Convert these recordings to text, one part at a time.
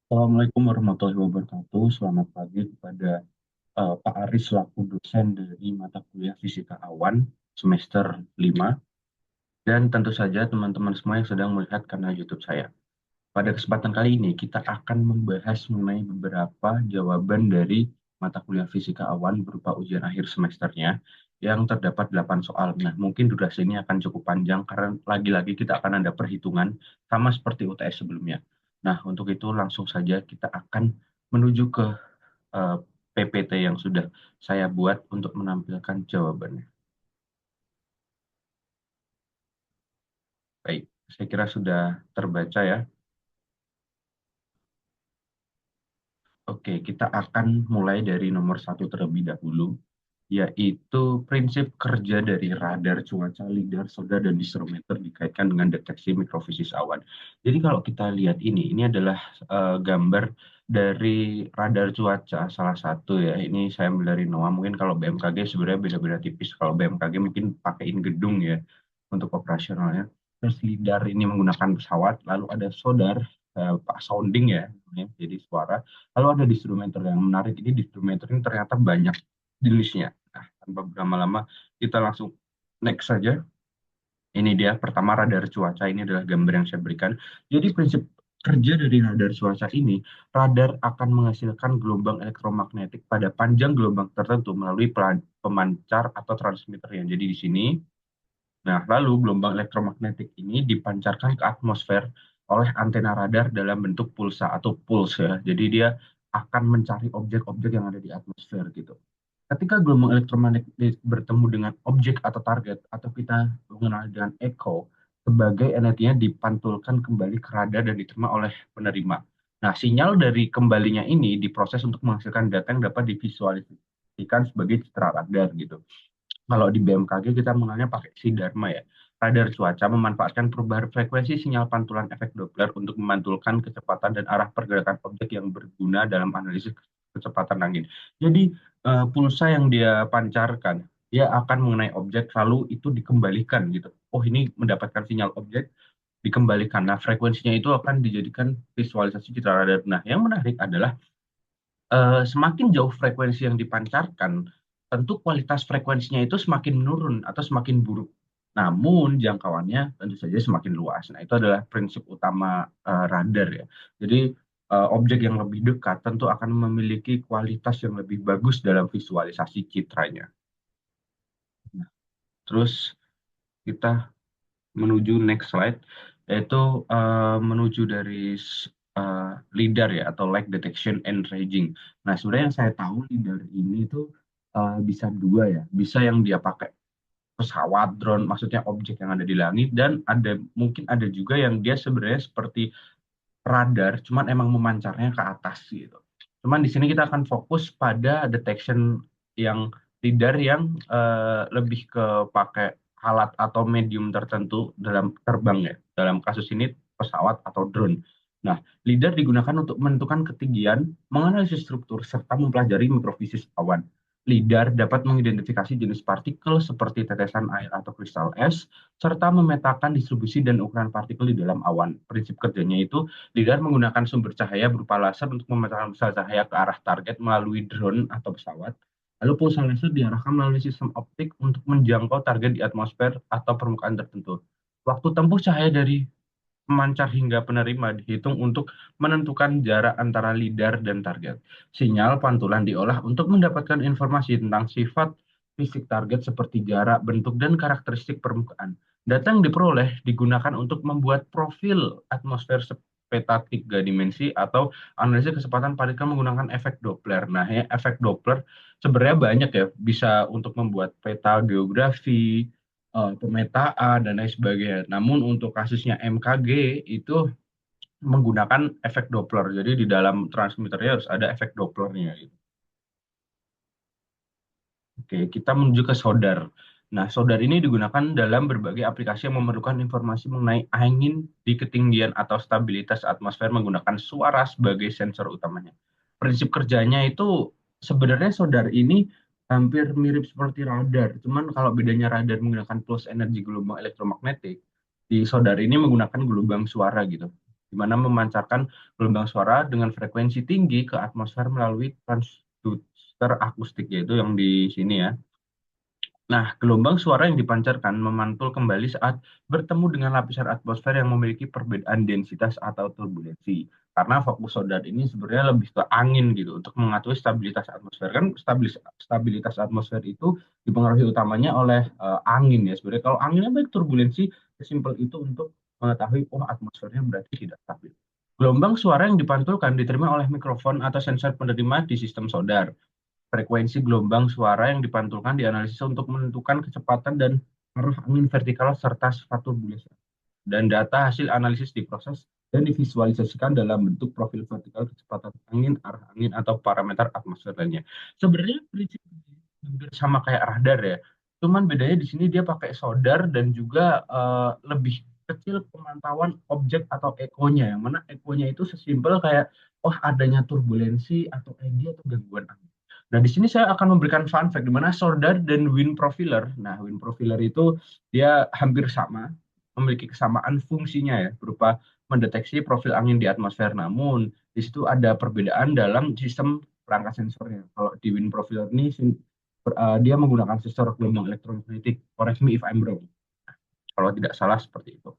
Assalamualaikum warahmatullahi wabarakatuh. Selamat pagi kepada Pak Aris selaku dosen dari mata kuliah Fisika Awan semester 5 dan tentu saja teman-teman semua yang sedang melihat kanal YouTube saya. Pada kesempatan kali ini kita akan membahas mengenai beberapa jawaban dari mata kuliah Fisika Awan berupa ujian akhir semesternya yang terdapat 8 soal. Nah, mungkin durasi ini akan cukup panjang karena lagi-lagi kita akan ada perhitungan sama seperti UTS sebelumnya. Nah, untuk itu langsung saja kita akan menuju ke eh, PPT yang sudah saya buat untuk menampilkan jawabannya. Baik, saya kira sudah terbaca ya. Oke, kita akan mulai dari nomor satu terlebih dahulu, yaitu prinsip kerja dari radar, cuaca, lidar, sodar, dan distrometer dikaitkan dengan deteksi mikrofisis awan. Jadi kalau kita lihat ini adalah gambar dari radar cuaca salah satu ya. Ini saya ambil dari NOAA. Mungkin kalau BMKG sebenarnya beda-beda tipis. Kalau BMKG mungkin pakaiin gedung ya untuk operasionalnya. Terus lidar ini menggunakan pesawat, lalu ada sodar, pak sounding ya, jadi suara. Lalu ada distrometer yang menarik ini, distrometer ini ternyata banyak jenisnya. Nah, tanpa berlama-lama, kita langsung next saja. Ini dia, pertama radar cuaca, ini adalah gambar yang saya berikan. Jadi prinsip kerja dari radar cuaca ini, radar akan menghasilkan gelombang elektromagnetik pada panjang gelombang tertentu melalui pemancar atau transmitternya. Jadi di sini, nah lalu gelombang elektromagnetik ini dipancarkan ke atmosfer oleh antena radar dalam bentuk pulsa atau pulse ya. Jadi dia akan mencari objek-objek yang ada di atmosfer gitu. Ketika gelombang elektromagnetik bertemu dengan objek atau target, atau kita mengenal dengan echo, sebagai energinya dipantulkan kembali ke radar dan diterima oleh penerima. Nah, sinyal dari kembalinya ini diproses untuk menghasilkan data yang dapat divisualisasikan sebagai citra radar gitu. Kalau di BMKG kita mengenalnya pakai Sidarma ya. Radar cuaca memanfaatkan perubahan frekuensi sinyal pantulan efek Doppler untuk memantulkan kecepatan dan arah pergerakan objek yang berguna dalam analisis kecepatan angin. Jadi pulsa yang dia pancarkan, dia akan mengenai objek lalu itu dikembalikan gitu. Oh, ini mendapatkan sinyal objek dikembalikan. Nah, frekuensinya itu akan dijadikan visualisasi citra radar. Nah, yang menarik adalah semakin jauh frekuensi yang dipancarkan, tentu kualitas frekuensinya itu semakin menurun atau semakin buruk. Namun jangkauannya tentu saja semakin luas. Nah, itu adalah prinsip utama radar ya. Jadi objek yang lebih dekat tentu akan memiliki kualitas yang lebih bagus dalam visualisasi citranya. Nah, terus kita menuju next slide, yaitu menuju dari uh, LIDAR ya, atau Light Detection and Ranging. Nah, sebenarnya yang saya tahu LIDAR ini tuh bisa dua ya, bisa yang dia pakai pesawat, drone, maksudnya objek yang ada di langit, dan ada mungkin ada juga yang dia sebenarnya seperti radar, cuman emang memancarnya ke atas gitu. Cuman di sini kita akan fokus pada detection yang lidar yang lebih ke pakai alat atau medium tertentu dalam terbang ya. Dalam kasus ini pesawat atau drone. Nah, lidar digunakan untuk menentukan ketinggian, menganalisis struktur, serta mempelajari mikrofisis awan. Lidar dapat mengidentifikasi jenis partikel seperti tetesan air atau kristal es, serta memetakan distribusi dan ukuran partikel di dalam awan. Prinsip kerjanya itu, lidar menggunakan sumber cahaya berupa laser untuk memetakan pulsa cahaya ke arah target melalui drone atau pesawat. Lalu pulsa laser diarahkan melalui sistem optik untuk menjangkau target di atmosfer atau permukaan tertentu. Waktu tempuh cahaya dari pemancar hingga penerima dihitung untuk menentukan jarak antara lidar dan target. Sinyal pantulan diolah untuk mendapatkan informasi tentang sifat fisik target seperti jarak, bentuk, dan karakteristik permukaan. Data yang diperoleh digunakan untuk membuat profil atmosfer peta tiga dimensi atau analisis kecepatan partikel menggunakan efek Doppler. Nah, ya, efek Doppler sebenarnya banyak ya, bisa untuk membuat peta geografi, pemetaan, dan lain sebagainya. Namun untuk kasusnya MKG itu menggunakan efek Doppler. Jadi di dalam transmitternya harus ada efek Dopplernya gitu. Oke, kita menuju ke solder. Nah, solder ini digunakan dalam berbagai aplikasi yang memerlukan informasi mengenai angin di ketinggian atau stabilitas atmosfer menggunakan suara sebagai sensor utamanya. Prinsip kerjanya itu sebenarnya solder ini hampir mirip seperti radar. Cuman kalau bedanya radar menggunakan pulse energi gelombang elektromagnetik, di solder ini menggunakan gelombang suara gitu. di mana memancarkan gelombang suara dengan frekuensi tinggi ke atmosfer melalui transducer akustik, yaitu yang di sini ya. Nah, gelombang suara yang dipancarkan memantul kembali saat bertemu dengan lapisan atmosfer yang memiliki perbedaan densitas atau turbulensi. Karena fokus sonar ini sebenarnya lebih ke angin gitu untuk mengatur stabilitas atmosfer. Kan stabilitas atmosfer itu dipengaruhi utamanya oleh angin ya. Sebenarnya kalau anginnya baik, turbulensi sesimpel itu untuk mengetahui oh atmosfernya berarti tidak stabil. Gelombang suara yang dipantulkan diterima oleh mikrofon atau sensor penerima di sistem sonar. Frekuensi gelombang suara yang dipantulkan dianalisis untuk menentukan kecepatan dan arah angin vertikal serta sifat turbulensi. Dan data hasil analisis diproses dan divisualisasikan dalam bentuk profil vertikal kecepatan angin, arah angin, atau parameter atmosfer lainnya. Sebenarnya prinsipnya hampir sama kayak radar ya. Cuman bedanya di sini dia pakai solder dan juga lebih kecil pemantauan objek atau ekonya. Yang mana ekonya itu sesimpel kayak, oh adanya turbulensi atau eddy atau gangguan angin. Nah, di sini saya akan memberikan fun fact di mana solder dan wind profiler. Nah, wind profiler itu dia hampir sama, memiliki kesamaan fungsinya ya, berupa mendeteksi profil angin di atmosfer. Namun, di situ ada perbedaan dalam sistem perangkat sensornya. Kalau di wind profiler ini dia menggunakan sensor gelombang elektromagnetik. Correct me if I'm wrong. Kalau tidak salah seperti itu.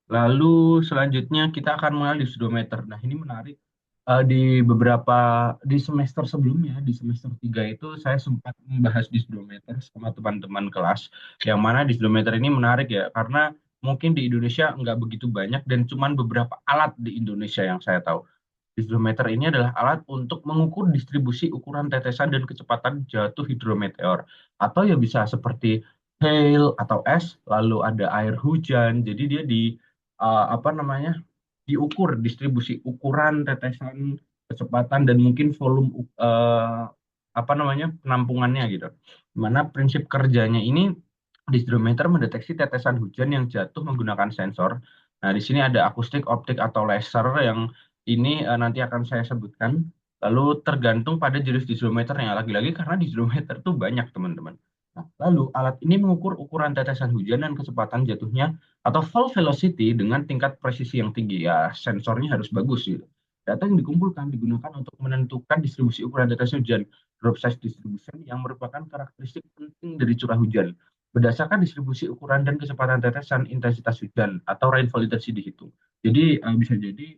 Lalu selanjutnya kita akan mengenal di speedometer. Nah, ini menarik. Di semester sebelumnya, di semester 3 itu saya sempat membahas di speedometer sama teman-teman kelas. Yang mana di speedometer ini menarik ya, karena mungkin di Indonesia nggak begitu banyak dan cuman beberapa alat di Indonesia yang saya tahu. Hidrometer ini adalah alat untuk mengukur distribusi ukuran tetesan dan kecepatan jatuh hidrometeor. Atau ya bisa seperti hail atau es, lalu ada air hujan. Jadi dia apa namanya, diukur distribusi ukuran tetesan, kecepatan, dan mungkin volume apa namanya, penampungannya gitu. Dimana prinsip kerjanya ini, hidrometer mendeteksi tetesan hujan yang jatuh menggunakan sensor. Nah, di sini ada akustik, optik, atau laser yang ini nanti akan saya sebutkan. Lalu tergantung pada jenis hidrometernya. Lagi-lagi karena hidrometer itu banyak, teman-teman. Nah, lalu alat ini mengukur ukuran tetesan hujan dan kecepatan jatuhnya atau fall velocity dengan tingkat presisi yang tinggi. Ya, sensornya harus bagus gitu. Data yang dikumpulkan digunakan untuk menentukan distribusi ukuran tetesan hujan, drop size distribution, yang merupakan karakteristik penting dari curah hujan. Berdasarkan distribusi ukuran dan kecepatan tetesan, intensitas hujan atau rainfall intensity dihitung. Jadi bisa jadi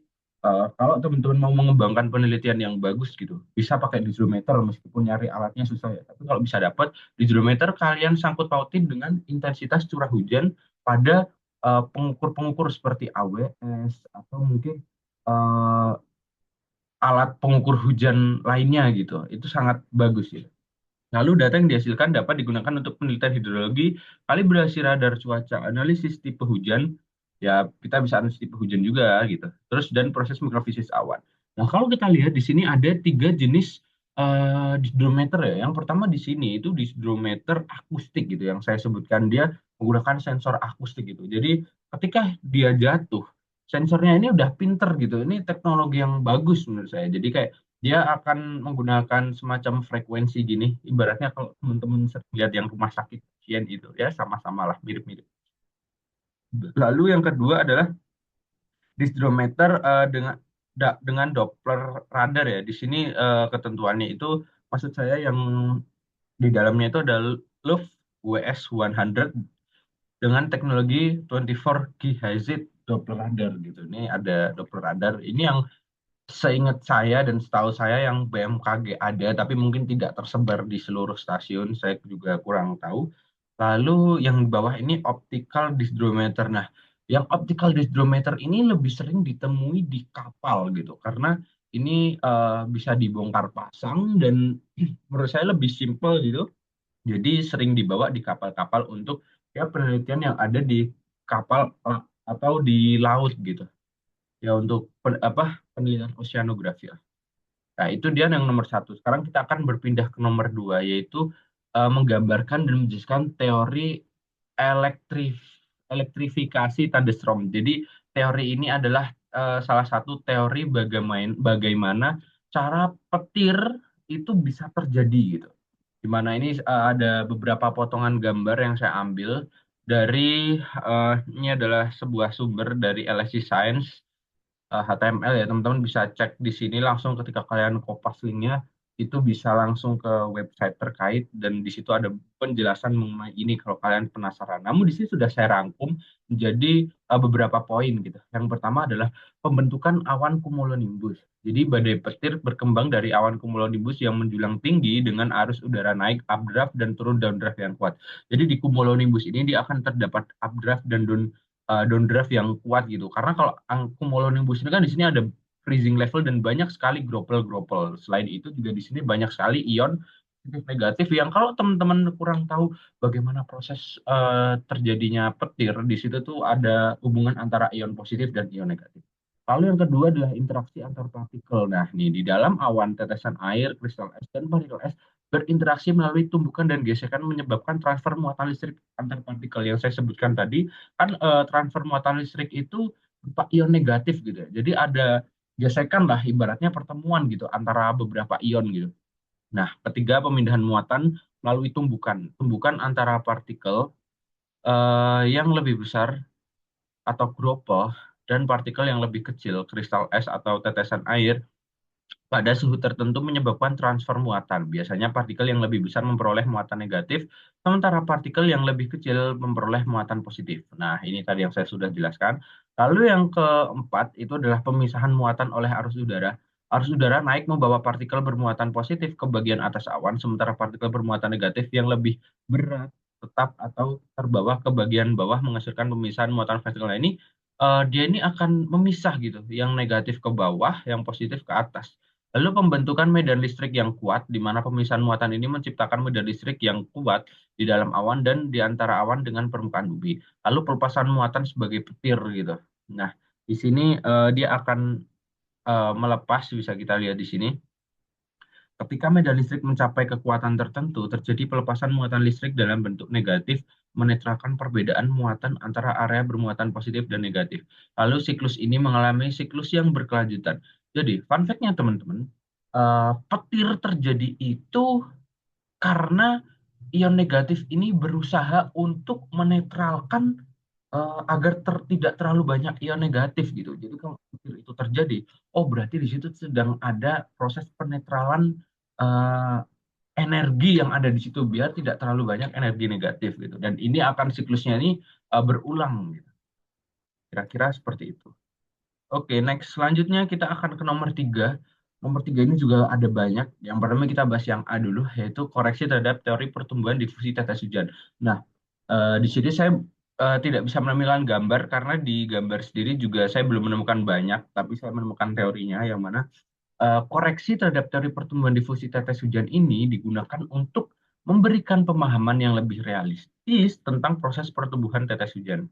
kalau teman-teman mau mengembangkan penelitian yang bagus gitu, bisa pakai hidrometer meskipun nyari alatnya susah ya. Tapi kalau bisa dapat hidrometer, kalian sangkut pautin dengan intensitas curah hujan pada pengukur-pengukur seperti AWS atau mungkin eh, alat pengukur hujan lainnya gitu. Itu sangat bagus ya. Lalu data yang dihasilkan dapat digunakan untuk penelitian hidrologi, kalibrasi radar cuaca, analisis tipe hujan, ya kita bisa analisis tipe hujan juga gitu. Terus dan proses mikrofisis awan. Nah, kalau kita lihat di sini ada tiga jenis hidrometer ya. Yang pertama di sini itu hidrometer akustik gitu yang saya sebutkan, dia menggunakan sensor akustik gitu. Jadi ketika dia jatuh, sensornya ini udah pinter gitu. Ini teknologi yang bagus menurut saya. Jadi kayak dia akan menggunakan semacam frekuensi gini. Ibaratnya kalau teman-teman sering lihat yang rumah sakit pasien itu ya, sama-sama lah mirip-mirip. Lalu yang kedua adalah distроmeter dengan Doppler radar ya. Di sini ketentuannya itu, maksud saya yang di dalamnya itu ada Luft WS-100 dengan teknologi 24 GHz Doppler radar gitu. Ini ada Doppler radar. Ini yang seingat saya dan setahu saya yang BMKG ada, tapi mungkin tidak tersebar di seluruh stasiun. Saya juga kurang tahu. Lalu yang di bawah ini optical dysdrometer. Nah, yang optical dysdrometer ini lebih sering ditemui di kapal gitu, karena ini bisa dibongkar pasang dan menurut saya lebih simpel gitu. Jadi sering dibawa di kapal-kapal untuk ya penelitian yang ada di kapal atau di laut gitu. Ya untuk penelitian oceanografi. Nah, itu dia yang nomor satu. Sekarang kita akan berpindah ke nomor dua, yaitu menggambarkan dan menjelaskan teori elektrif elektrifikasi thunderstorm. Jadi, teori ini adalah salah satu teori bagaimana cara petir itu bisa terjadi gitu. Di mana ini ada beberapa potongan gambar yang saya ambil dari ini adalah sebuah sumber dari LSI Science HTML ya, teman-teman bisa cek di sini langsung ketika kalian kopas linknya itu bisa langsung ke website terkait dan di situ ada penjelasan mengenai ini kalau kalian penasaran. Namun di sini sudah saya rangkum menjadi beberapa poin gitu. Yang pertama adalah pembentukan awan cumulonimbus. Jadi badai petir berkembang dari awan cumulonimbus yang menjulang tinggi dengan arus udara naik updraft dan turun downdraft yang kuat. Jadi di cumulonimbus ini dia akan terdapat updraft dan downdraft yang kuat gitu. Karena kalau cumulonimbus ini kan di sini ada freezing level dan banyak sekali gropel-gropel. Selain itu juga di sini banyak sekali ion positif negatif yang kalau teman-teman kurang tahu bagaimana proses terjadinya petir, di situ tuh ada hubungan antara ion positif dan ion negatif. Lalu yang kedua adalah interaksi antar partikel. Nah, nih di dalam awan tetesan air, kristal es, dan partikel es berinteraksi melalui tumbukan dan gesekan menyebabkan transfer muatan listrik antar partikel yang saya sebutkan tadi. Kan transfer muatan listrik itu berupa ion negatif gitu ya. Jadi ada gesekan lah ibaratnya pertemuan gitu antara beberapa ion gitu. Nah, ketiga pemindahan muatan melalui tumbukan. Tumbukan antara partikel yang lebih besar atau droplet dan partikel yang lebih kecil, kristal es atau tetesan air, pada suhu tertentu menyebabkan transfer muatan. Biasanya partikel yang lebih besar memperoleh muatan negatif, sementara partikel yang lebih kecil memperoleh muatan positif. Nah, ini tadi yang saya sudah jelaskan. Lalu yang keempat itu adalah pemisahan muatan oleh arus udara. Arus udara naik membawa partikel bermuatan positif ke bagian atas awan, sementara partikel bermuatan negatif yang lebih berat tetap atau terbawa ke bagian bawah menghasilkan pemisahan muatan vertikal. Nah, ini dia ini akan memisah gitu, yang negatif ke bawah, yang positif ke atas. Lalu pembentukan medan listrik yang kuat, di mana pemisahan muatan ini menciptakan medan listrik yang kuat di dalam awan dan di antara awan dengan permukaan bumi. Lalu pelepasan muatan sebagai petir gitu. Nah, di sini dia akan melepas, bisa kita lihat di sini. Ketika medan listrik mencapai kekuatan tertentu, terjadi pelepasan muatan listrik dalam bentuk negatif, menetralkan perbedaan muatan antara area bermuatan positif dan negatif. Lalu siklus ini mengalami siklus yang berkelanjutan. Jadi, fun fact-nya teman-teman, petir terjadi itu karena ion negatif ini berusaha untuk menetralkan agar tidak terlalu banyak ion negatif gitu. Jadi kalau petir itu terjadi, oh berarti di situ sedang ada proses penetralan eh, energi yang ada di situ biar tidak terlalu banyak energi negatif gitu. Dan ini akan siklusnya ini berulang gitu. Kira-kira seperti itu. Oke, next. Selanjutnya kita akan ke nomor tiga. Nomor tiga ini juga ada banyak. Yang pertama kita bahas yang A dulu, yaitu koreksi terhadap teori pertumbuhan difusi tetes hujan. Nah, di sini saya tidak bisa menampilkan gambar karena di gambar sendiri juga saya belum menemukan banyak, tapi saya menemukan teorinya yang mana koreksi terhadap teori pertumbuhan difusi tetes hujan ini digunakan untuk memberikan pemahaman yang lebih realistis tentang proses pertumbuhan tetes hujan.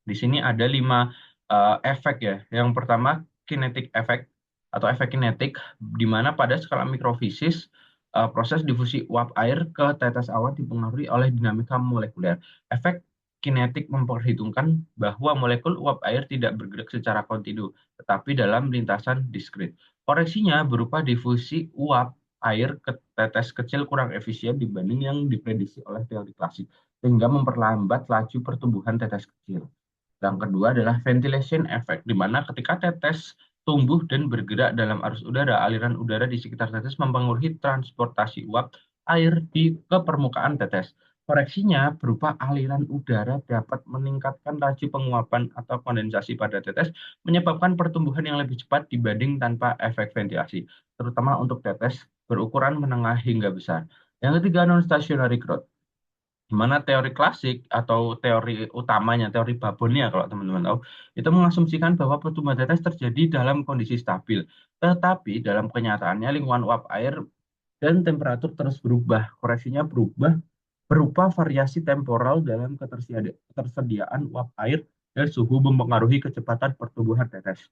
Di sini ada 5 efek ya. Yang pertama, kinetic effect atau efek kinetik, di mana pada skala mikrofisis proses difusi uap air ke tetes awan dipengaruhi oleh dinamika molekuler. Efek kinetik memperhitungkan bahwa molekul uap air tidak bergerak secara kontinu, tetapi dalam lintasan diskrit. Koreksinya berupa difusi uap air ke tetes kecil kurang efisien dibanding yang diprediksi oleh teori klasik, sehingga memperlambat laju pertumbuhan tetes kecil. Yang kedua adalah ventilation effect, di mana ketika tetes tumbuh dan bergerak dalam arus udara, aliran udara di sekitar tetes mempengaruhi transportasi uap air ke permukaan tetes. Koreksinya berupa aliran udara dapat meningkatkan laju penguapan atau kondensasi pada tetes, menyebabkan pertumbuhan yang lebih cepat dibanding tanpa efek ventilasi, terutama untuk tetes berukuran menengah hingga besar. Yang ketiga, non-stationary growth, di mana teori klasik atau teori utamanya, teori Babonnya kalau teman-teman tahu, itu mengasumsikan bahwa pertumbuhan tetes terjadi dalam kondisi stabil. Tetapi dalam kenyataannya lingkungan uap air dan temperatur terus berubah. Koreksinya berubah berupa variasi temporal dalam ketersediaan uap air dan suhu mempengaruhi kecepatan pertumbuhan tetes,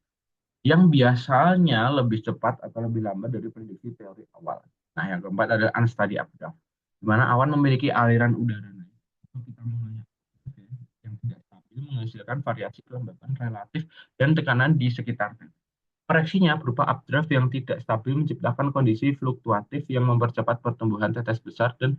yang biasanya lebih cepat atau lebih lambat dari prediksi teori awal. Nah, yang keempat adalah unsteady updraft, di mana awan memiliki aliran udara naik atau kita mengenai yang tidak stabil menghasilkan variasi kelembapan relatif dan tekanan di sekitarnya. Koreksinya berupa updraft yang tidak stabil menciptakan kondisi fluktuatif yang mempercepat pertumbuhan tetes besar dan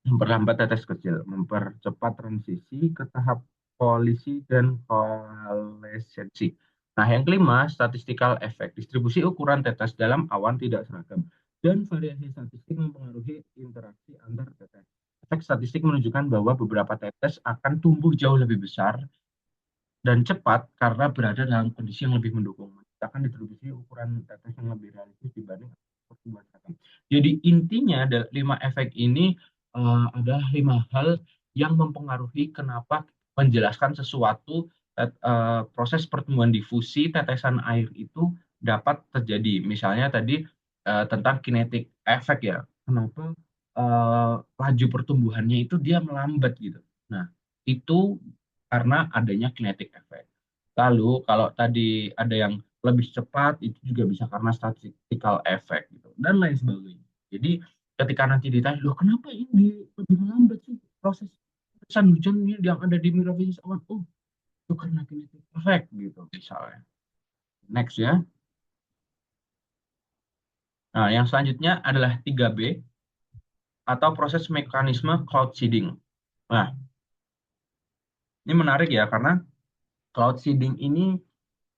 memperlambat tetes kecil, mempercepat transisi ke tahap polisi dan koalescensi. Nah, yang kelima, statistical effect. Distribusi ukuran tetes dalam awan tidak seragam. Dan variasi statistik mempengaruhi interaksi antar tetes. Efek statistik menunjukkan bahwa beberapa tetes akan tumbuh jauh lebih besar dan cepat karena berada dalam kondisi yang lebih mendukung. Akan distribusi ukuran tetes yang lebih realistis dibanding pertumbuhan seragam. Jadi intinya ada 5 efek ini adalah 5 hal yang mempengaruhi kenapa menjelaskan sesuatu proses pertumbuhan difusi tetesan air itu dapat terjadi. Misalnya tadi tentang kinetic efek ya, kenapa laju pertumbuhannya itu dia melambat gitu. Nah, itu karena adanya kinetic effect. Lalu kalau tadi ada yang lebih cepat itu juga bisa karena statistical effect gitu dan lain sebagainya. Jadi ketika nanti ditanya, loh kenapa ini lebih melambat sih proses tetesan hujan yang ada di Mirafish awan? Oh, itu karena kinetic effect gitu misalnya. Next ya. Nah, yang selanjutnya adalah 3B atau proses mekanisme cloud seeding. Nah, ini menarik ya karena cloud seeding ini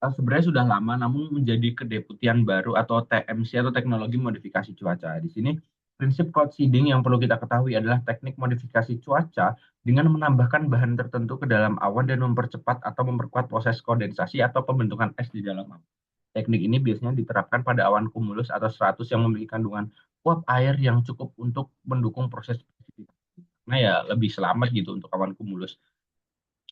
sebenarnya sudah lama, namun menjadi kedeputian baru atau TMC atau teknologi modifikasi cuaca. Di sini, prinsip cloud seeding yang perlu kita ketahui adalah teknik modifikasi cuaca dengan menambahkan bahan tertentu ke dalam awan dan mempercepat atau memperkuat proses kondensasi atau pembentukan es di dalam awan. Teknik ini biasanya diterapkan pada awan cumulus atau stratus yang memiliki kandungan uap air yang cukup untuk mendukung proses precipitasi. Nah ya, lebih selamat gitu untuk awan cumulus.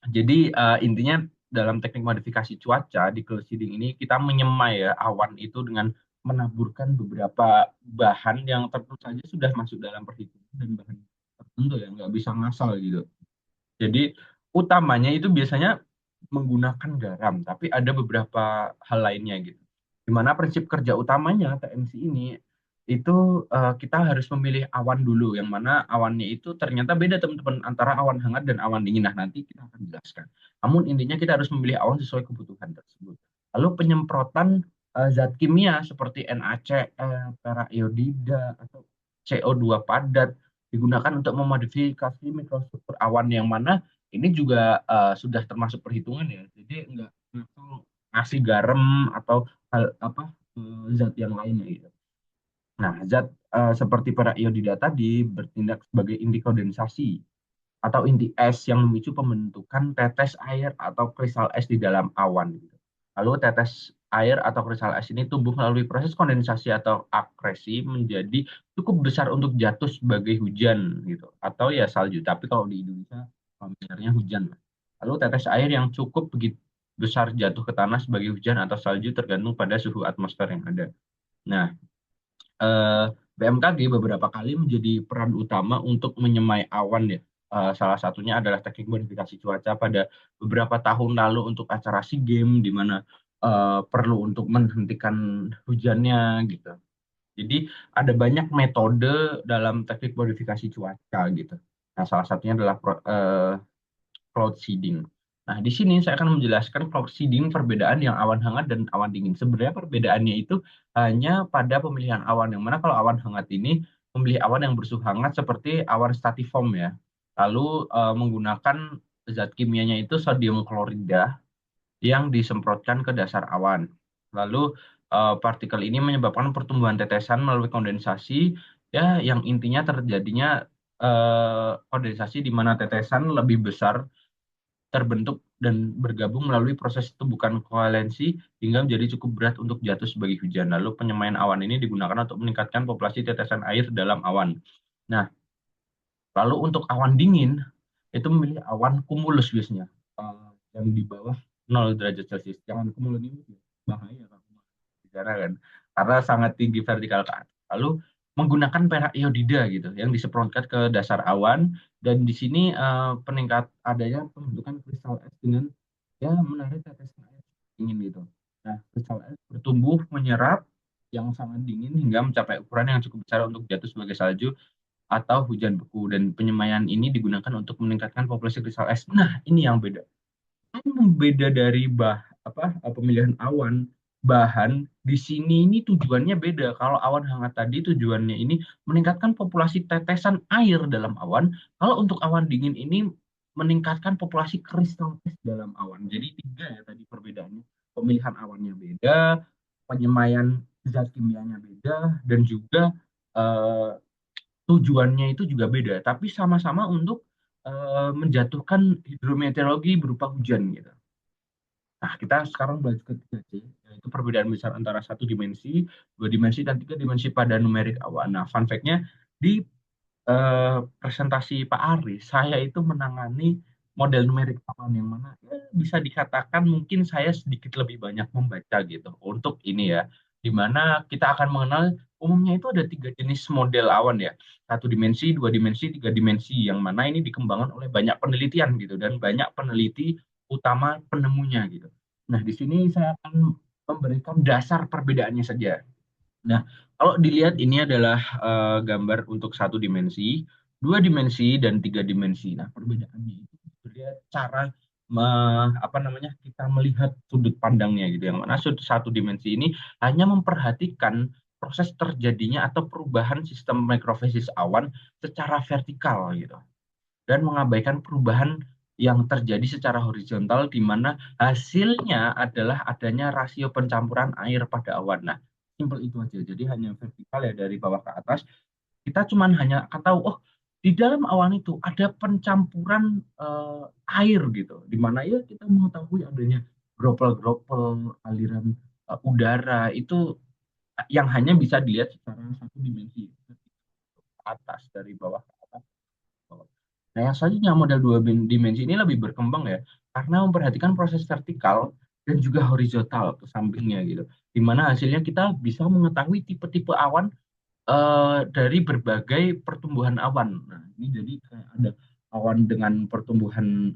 Jadi intinya dalam teknik modifikasi cuaca di cloud seeding ini kita menyemai ya awan itu dengan menaburkan beberapa bahan yang tentu saja sudah masuk dalam perhitungan dan bahan tertentu ya nggak bisa ngasal gitu. Jadi utamanya itu biasanya menggunakan garam, tapi ada beberapa hal lainnya gitu. Di mana prinsip kerja utamanya TMC ini itu kita harus memilih awan dulu, yang mana awannya itu ternyata beda teman-teman antara awan hangat dan awan dingin. Nah, nanti kita akan jelaskan. Namun intinya kita harus memilih awan sesuai kebutuhan tersebut. Lalu penyemprotan zat kimia seperti NaCl, periodida, atau CO2 padat digunakan untuk memodifikasi mikrostruktur awan yang mana ini juga sudah termasuk perhitungan ya. Jadi enggak langsung ngasih garam atau hal apa zat yang lainnya gitu. Nah, zat seperti para iodida tadi bertindak sebagai inti kondensasi atau inti es yang memicu pembentukan tetes air atau kristal es di dalam awan gitu. Lalu tetes air atau kristal es ini tumbuh melalui proses kondensasi atau akresi menjadi cukup besar untuk jatuh sebagai hujan gitu atau ya salju. Tapi kalau di Indonesia familiarnya hujan. Lalu tetes air yang cukup begitu besar jatuh ke tanah sebagai hujan atau salju tergantung pada suhu atmosfer yang ada. Nah, BMKG beberapa kali menjadi peran utama untuk menyemai awan ya. Salah satunya adalah teknik modifikasi cuaca pada beberapa tahun lalu untuk acara SEA Games di mana perlu untuk menghentikan hujannya gitu. Jadi ada banyak metode dalam teknik modifikasi cuaca gitu. Nah, salah satunya adalah cloud seeding. Nah, di sini saya akan menjelaskan cloud seeding perbedaan yang awan hangat dan awan dingin. Sebenarnya perbedaannya itu hanya pada pemilihan awan. Yang mana kalau awan hangat ini memilih awan yang bersuhu hangat seperti awan stratiform ya. Lalu menggunakan zat kimianya itu sodium klorida yang disemprotkan ke dasar awan. Lalu partikel ini menyebabkan pertumbuhan tetesan melalui kondensasi ya yang intinya terjadinya kondensasi di mana tetesan lebih besar terbentuk dan bergabung melalui proses tumbukan koalensi hingga menjadi cukup berat untuk jatuh sebagai hujan. Lalu penyemaian awan ini digunakan untuk meningkatkan populasi tetesan air dalam awan. Nah, lalu untuk awan dingin itu memilih awan kumulus biasanya yang di bawah 0 derajat Celcius. Jangan kumulus ini bahaya kalau bicara kan karena sangat tinggi vertikal ke atas. Lalu menggunakan perak iodida gitu yang disemprotkan ke dasar awan dan di sini peningkat adanya pembentukan kristal es dengan ya menarik tetesan air dingin gitu. Nah, kristal es bertumbuh menyerap yang sangat dingin hingga mencapai ukuran yang cukup besar untuk jatuh sebagai salju atau hujan beku dan penyemaian ini digunakan untuk meningkatkan populasi kristal es. Nah, ini yang beda beda dari pemilihan awan bahan di sini ini tujuannya beda. Kalau awan hangat tadi tujuannya ini meningkatkan populasi tetesan air dalam awan. Kalau untuk awan dingin ini meningkatkan populasi kristal es dalam awan. Jadi tiga ya tadi perbedaannya. pemilihan awannya beda, penyemaian zat kimianya beda, dan juga eh, tujuannya itu juga beda, tapi sama-sama untuk menjatuhkan hidrometeorologi berupa hujan gitu. Nah, kita sekarang belajar ke 3C, yaitu perbedaan besar antara satu dimensi, dua dimensi, dan tiga dimensi pada numerik awan. Nah, fun fact-nya, di presentasi Pak Ari, saya itu menangani model numerik awan yang mana ya, bisa dikatakan mungkin saya sedikit lebih banyak membaca gitu. Untuk ini ya, di mana kita akan mengenal umumnya itu ada tiga jenis model awan ya. Satu dimensi, dua dimensi, tiga dimensi, yang mana ini dikembangkan oleh banyak penelitian gitu, dan banyak peneliti utama penemunya gitu. Nah, di sini saya akan memberikan dasar perbedaannya saja. Nah, kalau dilihat ini adalah gambar untuk satu dimensi, dua dimensi, dan tiga dimensi. Nah, perbedaannya itu sebenarnya cara apa namanya kita melihat sudut pandangnya gitu. Yang mana sudut satu dimensi ini hanya memperhatikan proses terjadinya atau perubahan sistem mikrofisis awan secara vertikal gitu, dan mengabaikan perubahan yang terjadi secara horizontal di mana hasilnya adalah adanya rasio pencampuran air pada awan. Nah, simpel itu aja. Jadi hanya vertikal ya, dari bawah ke atas. Kita cuman hanya akan tahu, oh, di dalam awan itu ada pencampuran air gitu. Di mana ya kita mengetahui adanya droplet-droplet aliran udara itu yang hanya bisa dilihat secara satu dimensi, atas, dari bawah ke atas. Nah, yang selanjutnya model dua dimensi ini lebih berkembang ya, karena memperhatikan proses vertikal dan juga horizontal ke sampingnya gitu. Di mana hasilnya kita bisa mengetahui tipe-tipe awan dari berbagai pertumbuhan awan. Nah, ini jadi kayak ada awan dengan pertumbuhan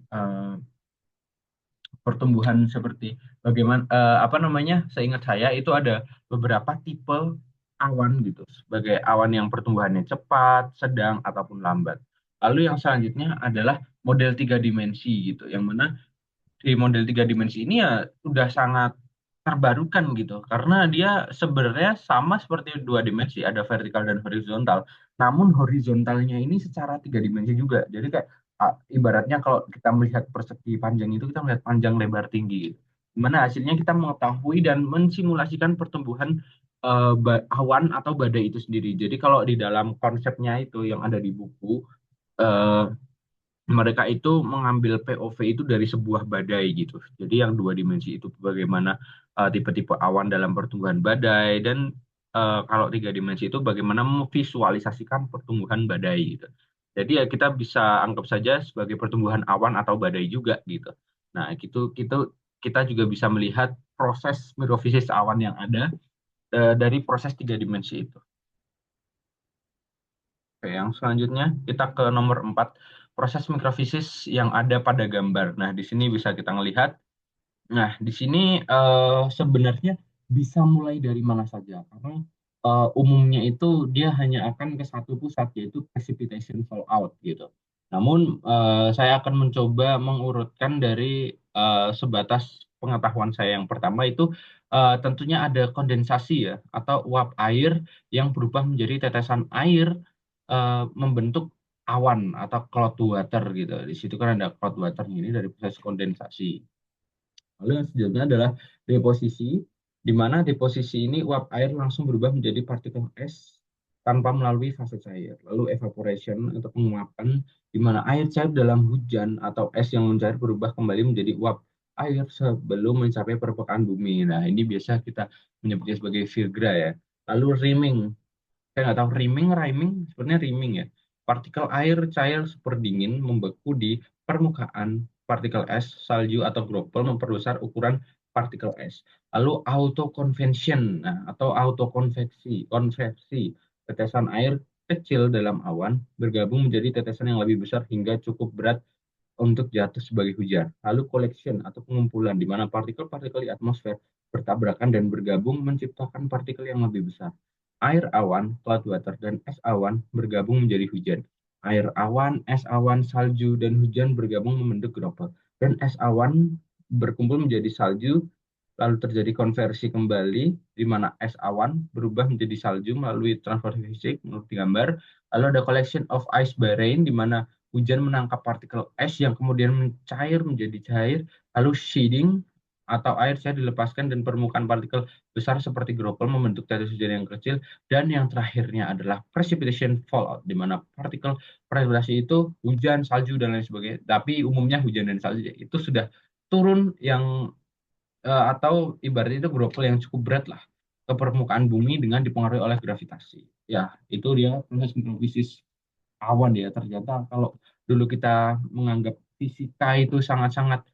pertumbuhan seperti bagaimana apa namanya? Seingat saya itu ada beberapa tipe awan gitu, sebagai awan yang pertumbuhannya cepat, sedang ataupun lambat. Lalu yang selanjutnya adalah model tiga dimensi gitu, yang mana di model tiga dimensi ini ya sudah sangat terbarukan gitu, karena dia sebenarnya sama seperti dua dimensi, ada vertikal dan horizontal, namun horizontalnya ini secara tiga dimensi juga. Jadi kayak ibaratnya kalau kita melihat persegi panjang itu kita melihat panjang lebar tinggi gitu. Dimana hasilnya kita mengetahui dan mensimulasikan pertumbuhan awan atau badai itu sendiri. Jadi kalau di dalam konsepnya itu yang ada di buku, eh, mereka itu mengambil POV itu dari sebuah badai gitu. Jadi yang dua dimensi itu bagaimana tipe-tipe awan dalam pertumbuhan badai, dan kalau tiga dimensi itu bagaimana memvisualisasikan pertumbuhan badai gitu. Jadi ya kita bisa anggap saja sebagai pertumbuhan awan atau badai juga gitu. Nah, gitu kita juga bisa melihat proses mikrofisis awan yang ada dari proses tiga dimensi itu. Oke, yang selanjutnya kita ke nomor 4, proses mikrofisis yang ada pada gambar. Nah, di sini bisa kita melihat. Nah, di sini sebenarnya bisa mulai dari mana saja, karena umumnya itu dia hanya akan ke satu pusat, yaitu precipitation fallout gitu. Namun saya akan mencoba mengurutkan dari sebatas pengetahuan saya. Yang pertama itu tentunya ada kondensasi ya, atau uap air yang berubah menjadi tetesan air membentuk awan atau cloud water gitu. Di situ kan ada cloud water ini dari proses kondensasi. Lalu yang selanjutnya adalah deposisi, di mana deposisi ini uap air langsung berubah menjadi partikel es tanpa melalui fase cair. Lalu evaporation atau penguapan, di mana air cair dalam hujan atau es yang mencair berubah kembali menjadi uap air sebelum mencapai permukaan bumi. Nah, ini biasa kita menyebutnya sebagai virga ya. Lalu riming, saya nggak tahu rhyming, sebenarnya rhyming ya. Partikel air cair super dingin membeku di permukaan partikel es, salju atau gropel memperbesar ukuran partikel es. Lalu autoconvection, nah, atau konveksi tetesan air kecil dalam awan bergabung menjadi tetesan yang lebih besar hingga cukup berat untuk jatuh sebagai hujan. Lalu collection atau pengumpulan, di mana partikel-partikel di atmosfer bertabrakan dan bergabung menciptakan partikel yang lebih besar. Air awan, cloud water, dan es awan bergabung menjadi hujan. Air awan, es awan, salju, dan hujan bergabung membentuk droplet. Dan es awan berkumpul menjadi salju, lalu terjadi konversi kembali, di mana es awan berubah menjadi salju melalui transformasi fisik menurut gambar. Lalu ada collection of ice by rain, di mana hujan menangkap partikel es yang kemudian mencair menjadi cair, lalu shedding atau air saya dilepaskan dan permukaan partikel besar seperti gropel membentuk tetes hujan yang kecil. Dan yang terakhirnya adalah precipitation fallout, di mana partikel presipitasi itu hujan, salju, dan lain sebagainya. Tapi umumnya hujan dan salju itu sudah turun yang atau ibaratnya itu gropel yang cukup berat lah ke permukaan bumi dengan dipengaruhi oleh gravitasi. Ya, itu dia proses mikrofisis awan ya. Ternyata kalau dulu kita menganggap fisika itu sangat-sangat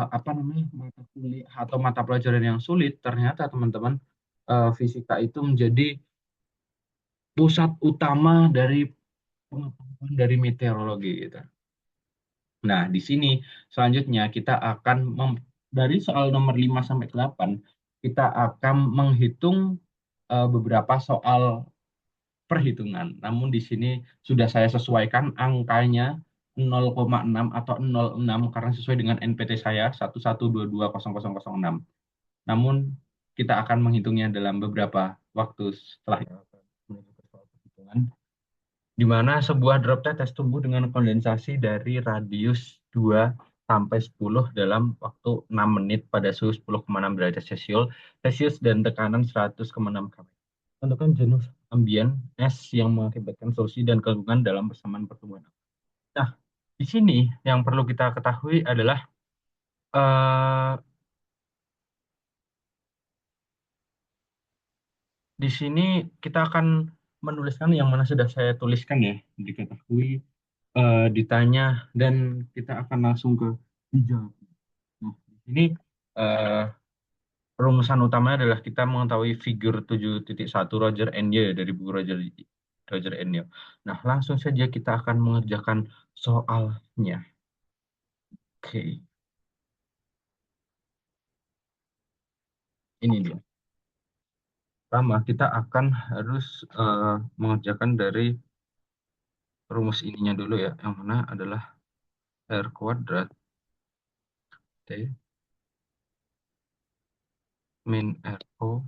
apa namanya mata kuliah atau mata pelajaran yang sulit, ternyata teman-teman fisika itu menjadi pusat utama dari pengetahuan dari meteorologi gitu. Nah, di sini selanjutnya kita akan dari soal nomor 5 sampai 8 kita akan menghitung beberapa soal perhitungan. Namun di sini sudah saya sesuaikan angkanya 0,6 atau 0,6 karena sesuai dengan NPT saya 11220006. Namun kita akan menghitungnya dalam beberapa waktu setelah menuju ke soal perhitungan, di mana sebuah drop tetes tumbuh dengan kondensasi dari radius 2 sampai 10 dalam waktu 6 menit pada suhu 10,6 derajat Celcius dan tekanan 100,6 kPa. Tentukan jenis ambien es yang mengakibatkan solusi dan kandungan dalam persamaan pertumbuhan. Nah, di sini yang perlu kita ketahui adalah eh, di sini kita akan menuliskan yang mana sudah saya tuliskan ya, diketahui, ditanya, dan kita akan langsung ke dijawab. Nah, di sini eh, rumusan utamanya adalah kita mengetahui figur 7.1 Roger and Ye dari buku Roger and Ye. Nah, langsung saja kita akan mengerjakan soalnya. Oke, ini dia. Pertama, kita akan harus mengerjakan dari rumus ininya dulu ya, yang mana adalah R kuadrat T min RO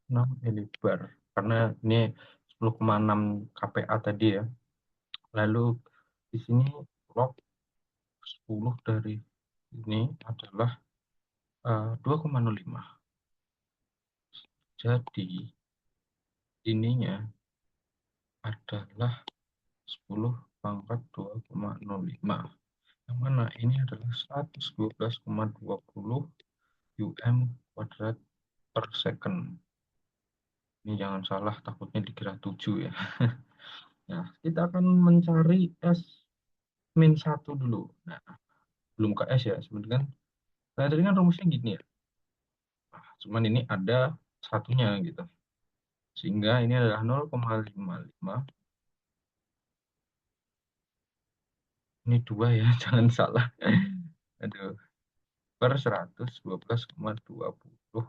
6 milibar. Karena ini 10,6 kPa tadi ya. Lalu di sini log 10 dari ini adalah 2,05. Jadi ininya adalah 10 pangkat 2,05. Yang mana ini adalah 112,20 UM kuadrat per second. Ini jangan salah, takutnya dikira 7 ya. Nah, kita akan mencari S min 1 dulu. Nah, belum ke S ya, sebenarnya kan. Nah, tadi kan rumusnya gini ya. Nah, cuman ini ada satunya gitu. Sehingga ini adalah 0,55. Ini 2 ya, jangan salah. Aduh, per 112,20.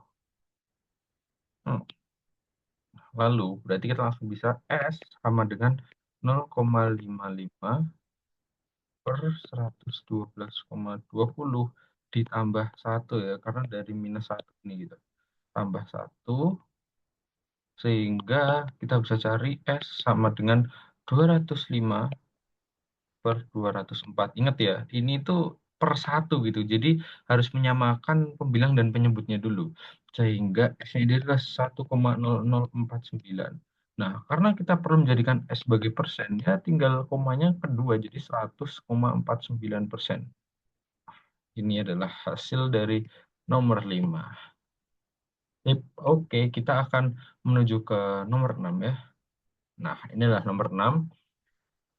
Hmm. Lalu, berarti kita langsung bisa S sama dengan 0,55 per 112,20 ditambah 1 ya, karena dari minus 1 ini gitu. Tambah 1, sehingga kita bisa cari S sama dengan 205 per 204. Ingat ya, ini tuh per 1 gitu. Jadi harus menyamakan pembilang dan penyebutnya dulu. Sehingga S-nya ini adalah 1,0049. Nah, karena kita perlu menjadikan S sebagai persen, ya tinggal komanya kedua, jadi 100,49%. Ini adalah hasil dari nomor 5. Oke, kita akan menuju ke nomor 6 ya. Nah, inilah nomor 6.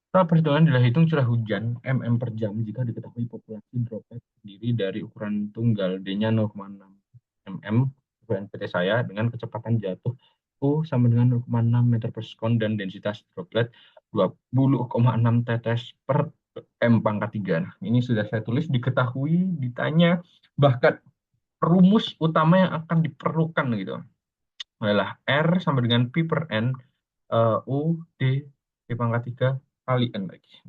Setelah perhitungan dihitung curah hujan mm per jam jika diketahui populasi droplet terdiri dari ukuran tunggal D-nya 0,6 mm ukuran PT saya dengan kecepatan jatuh U sama dengan 0,6 meter per sekon dan densitas droplet 20,6 tetes per M pangkat 3. Nah, ini sudah saya tulis diketahui, ditanya, bahkan rumus utama yang akan diperlukan gitu adalah R sama dengan Pi per N U D P pangkat 3 kali N lagi.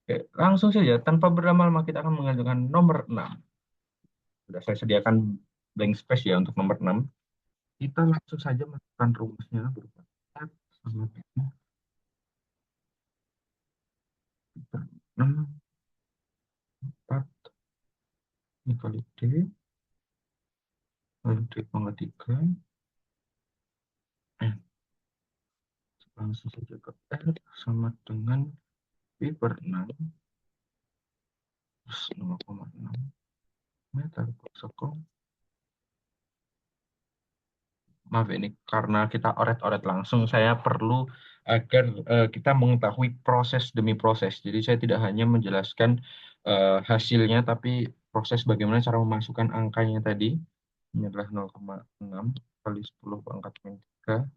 Oke, langsung saja tanpa berlama-lama kita akan mengajukan nomor 6. Sudah saya sediakan blank space ya untuk nomor 6. Kita langsung saja masukkan rumusnya berupa F sama dengan Pi per 6 4 dikali D lalu D pangkat 3 N. Langsung saja ke R sama dengan Pi per 6 plus 0,6 meter per sekon. Maaf ini karena kita oret-oret langsung, saya perlu agar kita mengetahui proses demi proses. Jadi saya tidak hanya menjelaskan hasilnya, tapi proses bagaimana cara memasukkan angkanya tadi. Ini adalah 0,6 kali 10 pangkat min 3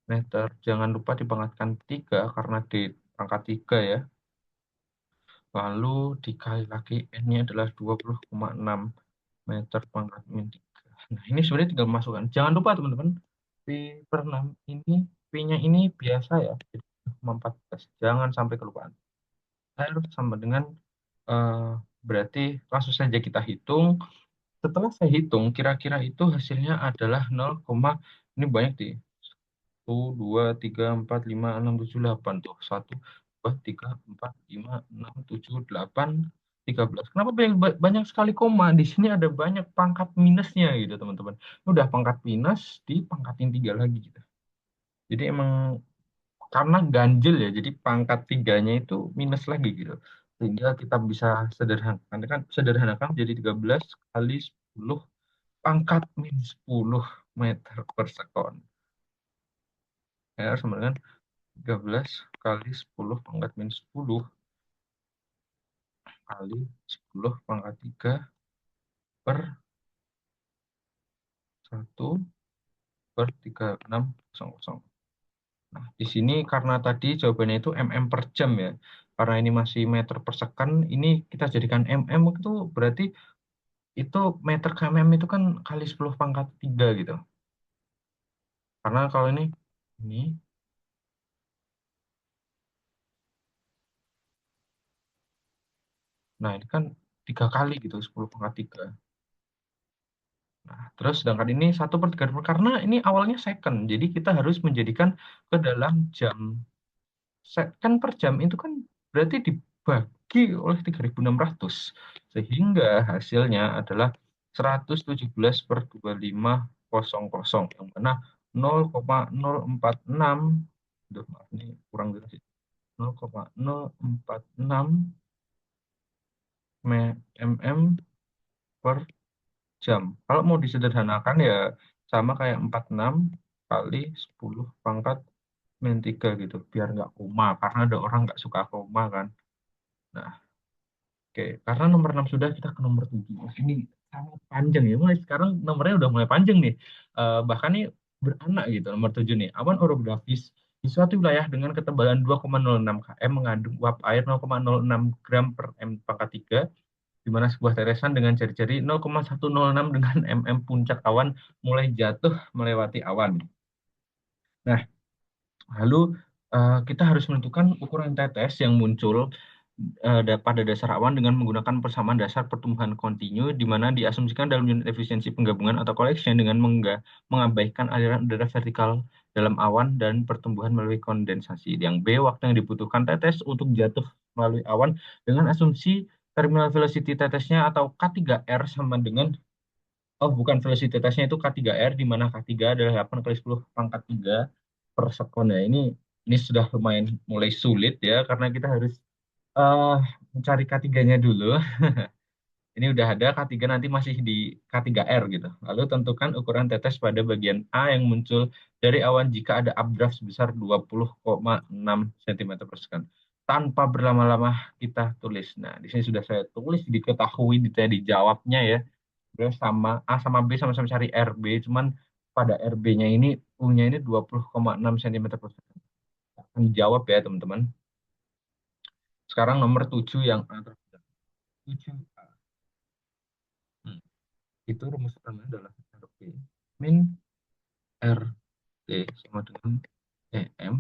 meter. Jangan lupa dipangkatkan 3 karena di pangkat 3 ya. Lalu dikali lagi N-nya adalah 20,6 meter pangkat min 3. Nah, ini sebenarnya tinggal masukkan. Jangan lupa teman-teman, Pi per 6 ini, Pi-nya ini biasa ya, 14. Jangan sampai kelupaan. R sama dengan, eh, berarti langsung saja kita hitung. Setelah saya hitung, kira-kira itu hasilnya adalah 0, ini banyak di 1, 2, 3, 4, 5, 6, 7, 8 tuh. 1, 2, 3, 4, 5, 6, 7, 8, 13. Kenapa banyak, banyak sekali koma? Di sini ada banyak pangkat minusnya gitu, teman-teman. Udah pangkat minus dipangkatin 3 lagi gitu. Jadi emang karena ganjil ya, jadi pangkat 3-nya itu minus lagi gitu. Sehingga kita bisa sederhanakan jadi 13 kali 10 pangkat min 10 meter per sekon. Ya, sama dengan 13 kali 10 pangkat min 10 kali 10 pangkat 3 per 1 per 3600. Nah, di sini karena tadi jawabannya itu mm per jam ya. Karena ini masih meter per second, ini kita jadikan mm itu berarti itu meter ke mm itu kan kali 10 pangkat 3 gitu. Karena kalau ini, nah ini kan 3 kali gitu, 10 pangkat 3. Nah, terus sedangkan ini 1/3 karena ini awalnya second, jadi kita harus menjadikan ke dalam jam. Second per jam itu kan berarti dibagi oleh 3.600 sehingga hasilnya adalah 117 per 2500 yang mana 0,046. Aduh, maaf, ini kurang gitu sih. 0,046 mm per jam. Kalau mau disederhanakan ya sama kayak 46 kali 10 pangkat min 3 gitu. Biar nggak koma, karena ada orang nggak suka koma kan. Nah, oke. Karena nomor 6 sudah, kita ke nomor 7. Wah, ini sangat panjang ya. Mulai sekarang nomornya udah mulai panjang nih. Bahkan nih beranak gitu, nomor 7 nih. Awan orografis di suatu wilayah dengan ketebalan 2,06 km mengandung uap air 0,06 gram per M pangkat 3 di mana sebuah teresan dengan jari-jari 0,106 dengan puncak awan mulai jatuh melewati awan. Nah, lalu kita harus menentukan ukuran tetes yang muncul pada dasar awan dengan menggunakan persamaan dasar pertumbuhan kontinu di mana diasumsikan dalam unit efisiensi penggabungan atau collection dengan mengabaikan aliran udara vertikal dalam awan dan pertumbuhan melalui kondensasi. Yang B, waktu yang dibutuhkan tetes untuk jatuh melalui awan dengan asumsi terminal velocity tetesnya atau K3R sama dengan, oh bukan, velocity tetesnya itu K3R di mana K3 adalah 8 kali 10 pangkat 3 per sekon ya. Ini sudah lumayan mulai sulit ya karena kita harus eh mencari K3-nya dulu. Ini udah ada K3, nanti masih di K3R gitu. Lalu tentukan ukuran tetes pada bagian A yang muncul dari awan jika ada updraft sebesar 20,6 cm per second. tanpa berlama-lama kita tulis. Nah, di sini sudah saya tulis, diketahui, dijawabnya ya. Sebenarnya sama A sama B sama-sama cari RB, cuman pada RB-nya ini U-nya ini 20,6 cm per second. Akan jawab ya teman-teman. Sekarang nomor 7 yang A terlebih dahulu. 7A. Hmm. Itu rumus utamanya adalah RB min RT sama dengan EM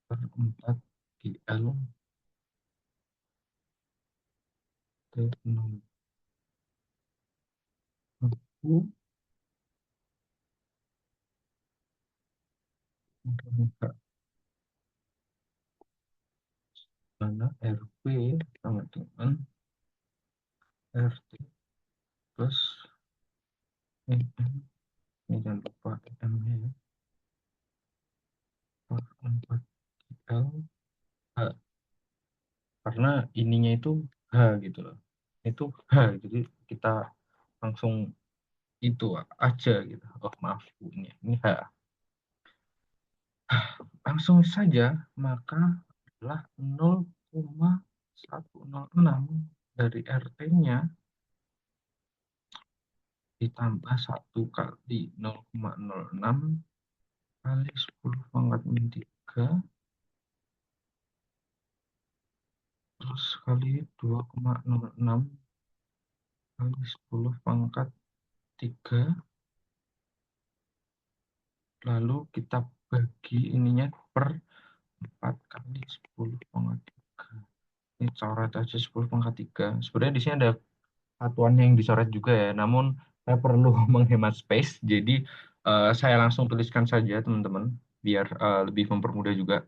per 4 GL T0. U mana RP sama dengan RT plus EM. Ini jangan lupa EM-nya ya. Per 4 GL H. Karena ininya itu H gitu loh. Itu H. Jadi kita langsung itu aja gitu. Oh maaf, ini H. Langsung saja, maka adalah 0,106 dari RT-nya ditambah 1 kali 0,06 kali 10 pangkat min 3 terus kali 2,06 kali 10 pangkat 3, lalu kita bagi ininya per 4 kali 10 pangkat 3. Ini coret aja 10 pangkat 3. Sebenarnya di sini ada satuannya yang dicoret juga ya, namun saya perlu menghemat space, jadi saya langsung tuliskan saja teman-teman, biar lebih mempermudah juga.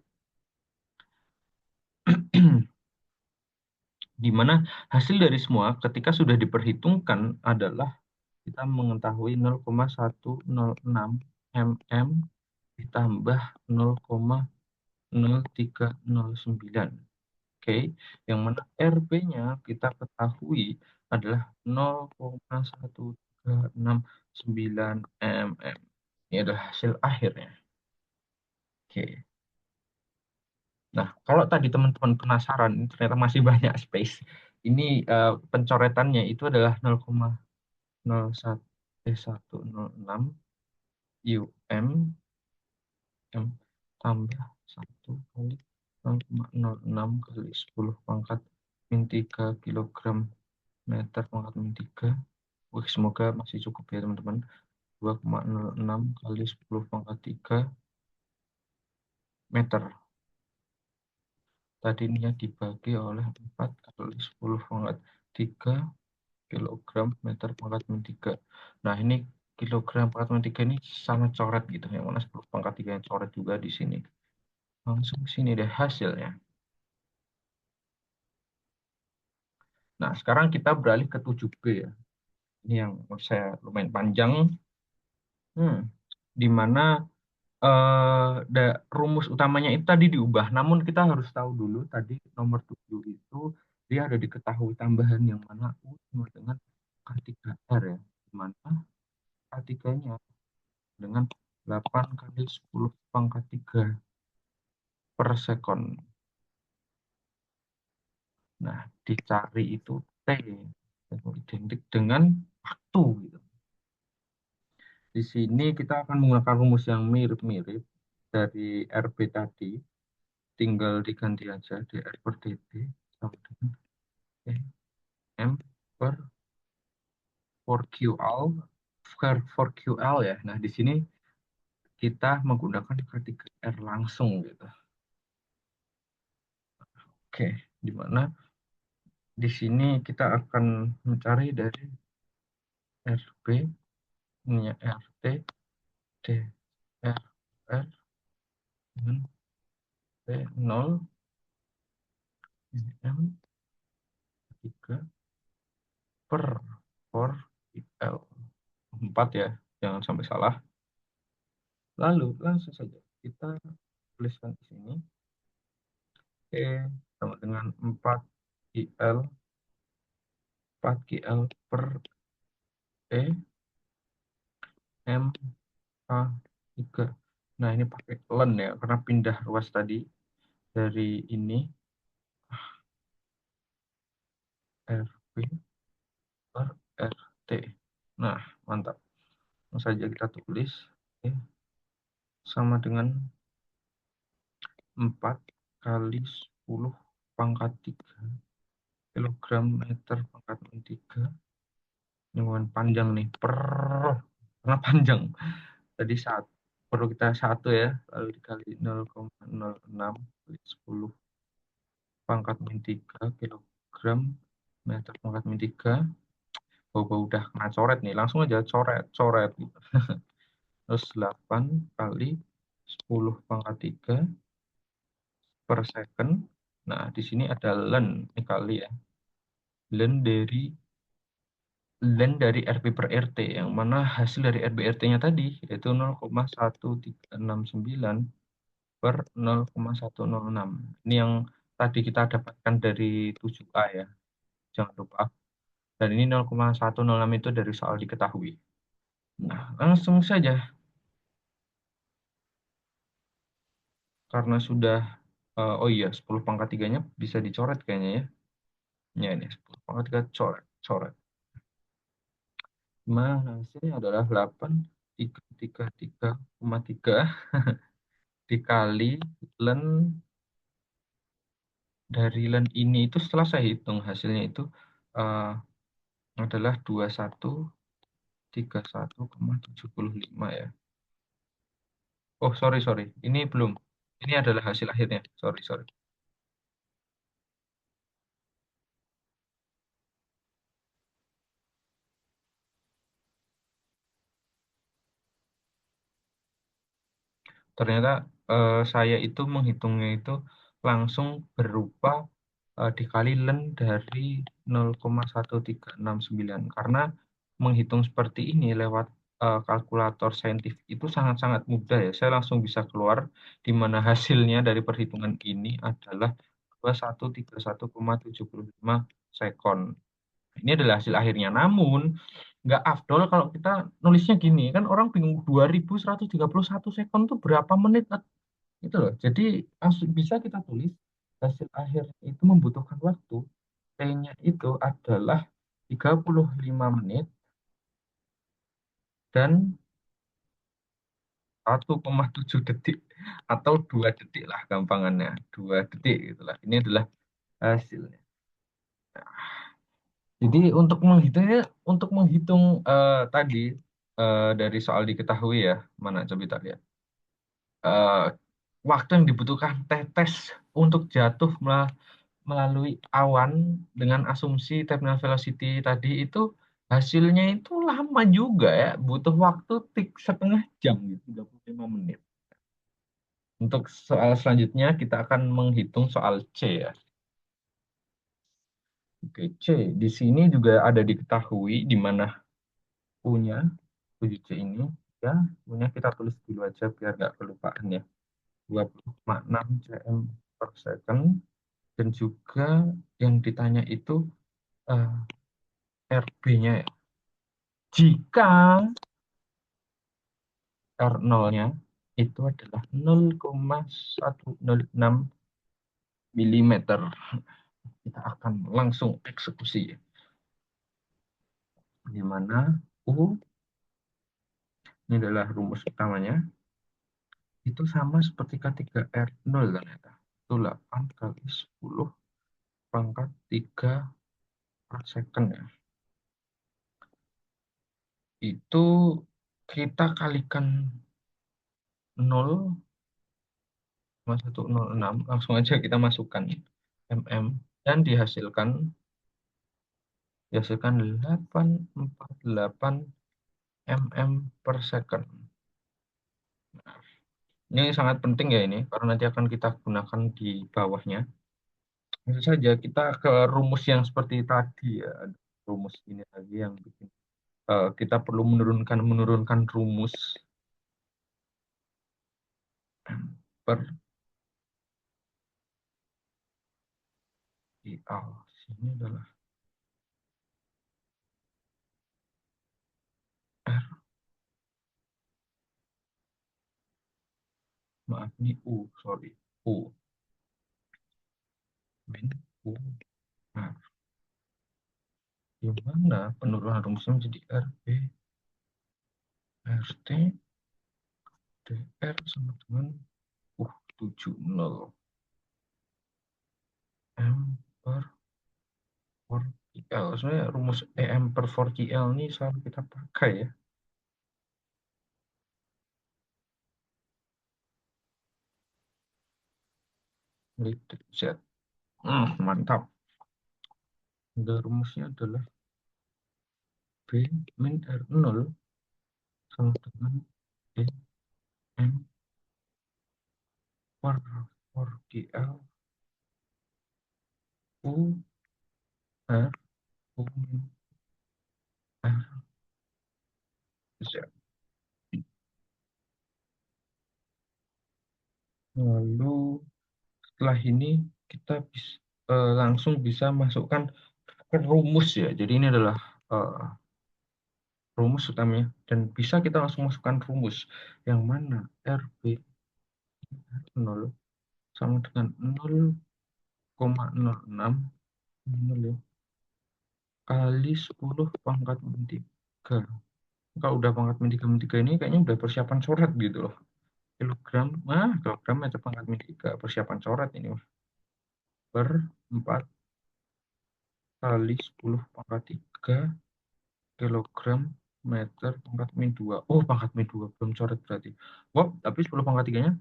Di mana hasil dari semua ketika sudah diperhitungkan adalah kita mengetahui 0,106 mm ditambah 0,0309. Oke, yang mana RB-nya kita ketahui adalah 0,1369 mm. Ini adalah hasil akhirnya. Oke. Nah, kalau tadi teman-teman penasaran, ini ternyata masih banyak space. Ini pencoretannya itu adalah 0,0106 UM M tambah 1 kali 0,06 kali 10 pangkat min 3 kilogram meter pangkat min 3. Wih, semoga masih cukup ya teman-teman. 2,06 kali 10 pangkat 3 meter. Tadi ini dibagi oleh 4 kali 10 pangkat 3 kilogram meter pangkat min 3. Nah, ini kilogram pangkat min 3 ini sangat coret gitu. Yang mana 10 pangkat 3 yang coret juga di sini. Langsung sini deh hasilnya. Nah, sekarang kita beralih ke 7B ya. Ini yang menurut saya lumayan panjang. Hmm, di mana rumus utamanya itu tadi diubah. Namun kita harus tahu dulu tadi nomor 7 itu dia ada diketahui tambahan yang mana U sama dengan K3R ya. Di mana K3-nya dengan 8 kali 10 pangkat 3 per sekon. Nah, dicari itu T itu identik dengan waktu gitu. Di sini kita akan menggunakan rumus yang mirip-mirip dari RB tadi, tinggal diganti aja dr per dt sama dengan M per 4QL, per 4QL ya. Nah, di sini kita menggunakan K3R langsung gitu. Oke, di mana di sini kita akan mencari dari RB, ini RT, DRR dengan T0, M 3 per 4QL. 4 ya, jangan sampai salah. Lalu langsung saja kita tuliskan di sini E sama dengan 4 GL per E M A 3. Nah, ini pakai len ya karena pindah ruas tadi. dari ini RB per RT. Nah, mantap. Langsung saja kita tulis. Oke, sama dengan 4 kali 10 pangkat 3 kilogram meter pangkat 3. Ini bukan panjang nih. Karena panjang. Tadi satu. Perlu kita satu ya. Lalu dikali 0,06 kali 10 pangkat min 3 kilogram meter pangkat min 3. Bau-bau udah kena coret nih. Langsung aja coret, coret. Gitu. Terus 8 kali 10 pangkat 3 per second. Nah, di sini ada len. Ini kali ya. Len dari RB per RT. Yang mana hasil dari RB RT-nya tadi yaitu 0,1369 per 0,106. Ini yang tadi kita dapatkan dari 7A ya. Jangan lupa. Dan ini 0,106 itu dari soal diketahui. Nah, langsung saja. Karena sudah, oh iya, 10 pangkat 3-nya bisa dicoret kayaknya ya. Ya ini, 10 pangkat 3 coret, coret. Nah, hasilnya adalah 8,333,3 dikali len dari len ini itu setelah saya hitung hasilnya itu eh, adalah 2131,75 ya. Oh, sorry, sorry. Ini belum. Ini adalah hasil akhirnya. Sorry, sorry. Ternyata saya itu menghitungnya itu langsung berupa dikali len dari 0,1369. Karena menghitung seperti ini lewat kalkulator saintifik itu sangat-sangat mudah ya. Saya langsung bisa keluar di mana hasilnya dari perhitungan ini adalah 2131,75 sekon. Ini adalah hasil akhirnya. Namun, nggak afdol kalau kita nulisnya gini. Kan orang bingung 2131 sekon itu berapa menit. Itu loh. Jadi langsung bisa kita tulis hasil akhir itu membutuhkan waktu. T-nya itu adalah 35 menit dan 1,7 detik atau 2 detik lah gampangannya. 2 detik itulah. Ini adalah hasilnya. Jadi untuk menghitung tadi dari soal diketahui ya, mana coba kita lihat. Eh, Waktu yang dibutuhkan tetes untuk jatuh melalui awan dengan asumsi terminal velocity tadi itu hasilnya itu lama juga ya, butuh waktu setengah jam gitu, 35 menit. Untuk soal selanjutnya kita akan menghitung soal C ya. Oke, C. Di sini juga ada diketahui di mana punya 7C ini ya, punya kita tulis dulu aja biar nggak kelupaan ya. 20,6 cm per second dan juga yang ditanya itu eh, RB-nya ya. Jika R0-nya itu adalah 0,106 milimeter, kita akan langsung eksekusi. Di mana U ini adalah rumus utamanya, itu sama seperti K3R0 ternyata. Itu 8 kali 10 pangkat 3 per second ya. Itu kita kalikan 0,106, langsung aja kita masukkan mm dan dihasilkan 848 mm per second. Ini sangat penting ya ini, karena nanti akan kita gunakan di bawahnya. Langsung saja kita ke rumus yang seperti tadi ya. Ada rumus ini lagi yang bikin kita perlu menurunkan menurunkan rumus per IL. Sini adalah R, maaf ini U, sorry. U. Min U. Nah, gimana penurunan rumusnya menjadi RB, RT, DR sama dengan 70 M per 4QL. Sebenarnya rumus EM per 4QL ini selalu kita pakai ya. Liter Z. Mantap. Dan rumusnya adalah B min R0 sama dengan E M per 4QL U R U min R Z. Lalu setelah ini kita langsung bisa masukkan ke rumus ya. Jadi ini adalah eh, rumus utamanya dan bisa kita langsung masukkan rumus yang mana RB 0 sama dengan 0,06 nol ya, kali 10 pangkat min 3. Kalau udah pangkat min 3 min 3 ini kayaknya udah persiapan coret gitu loh. Kilogram meter pangkat min 3 persiapan coret ini mah. Per 4 kali 10 pangkat 3 kilogram meter pangkat min 2. Oh, pangkat min 2 belum coret berarti. Wah, tapi 10 pangkat 3-nya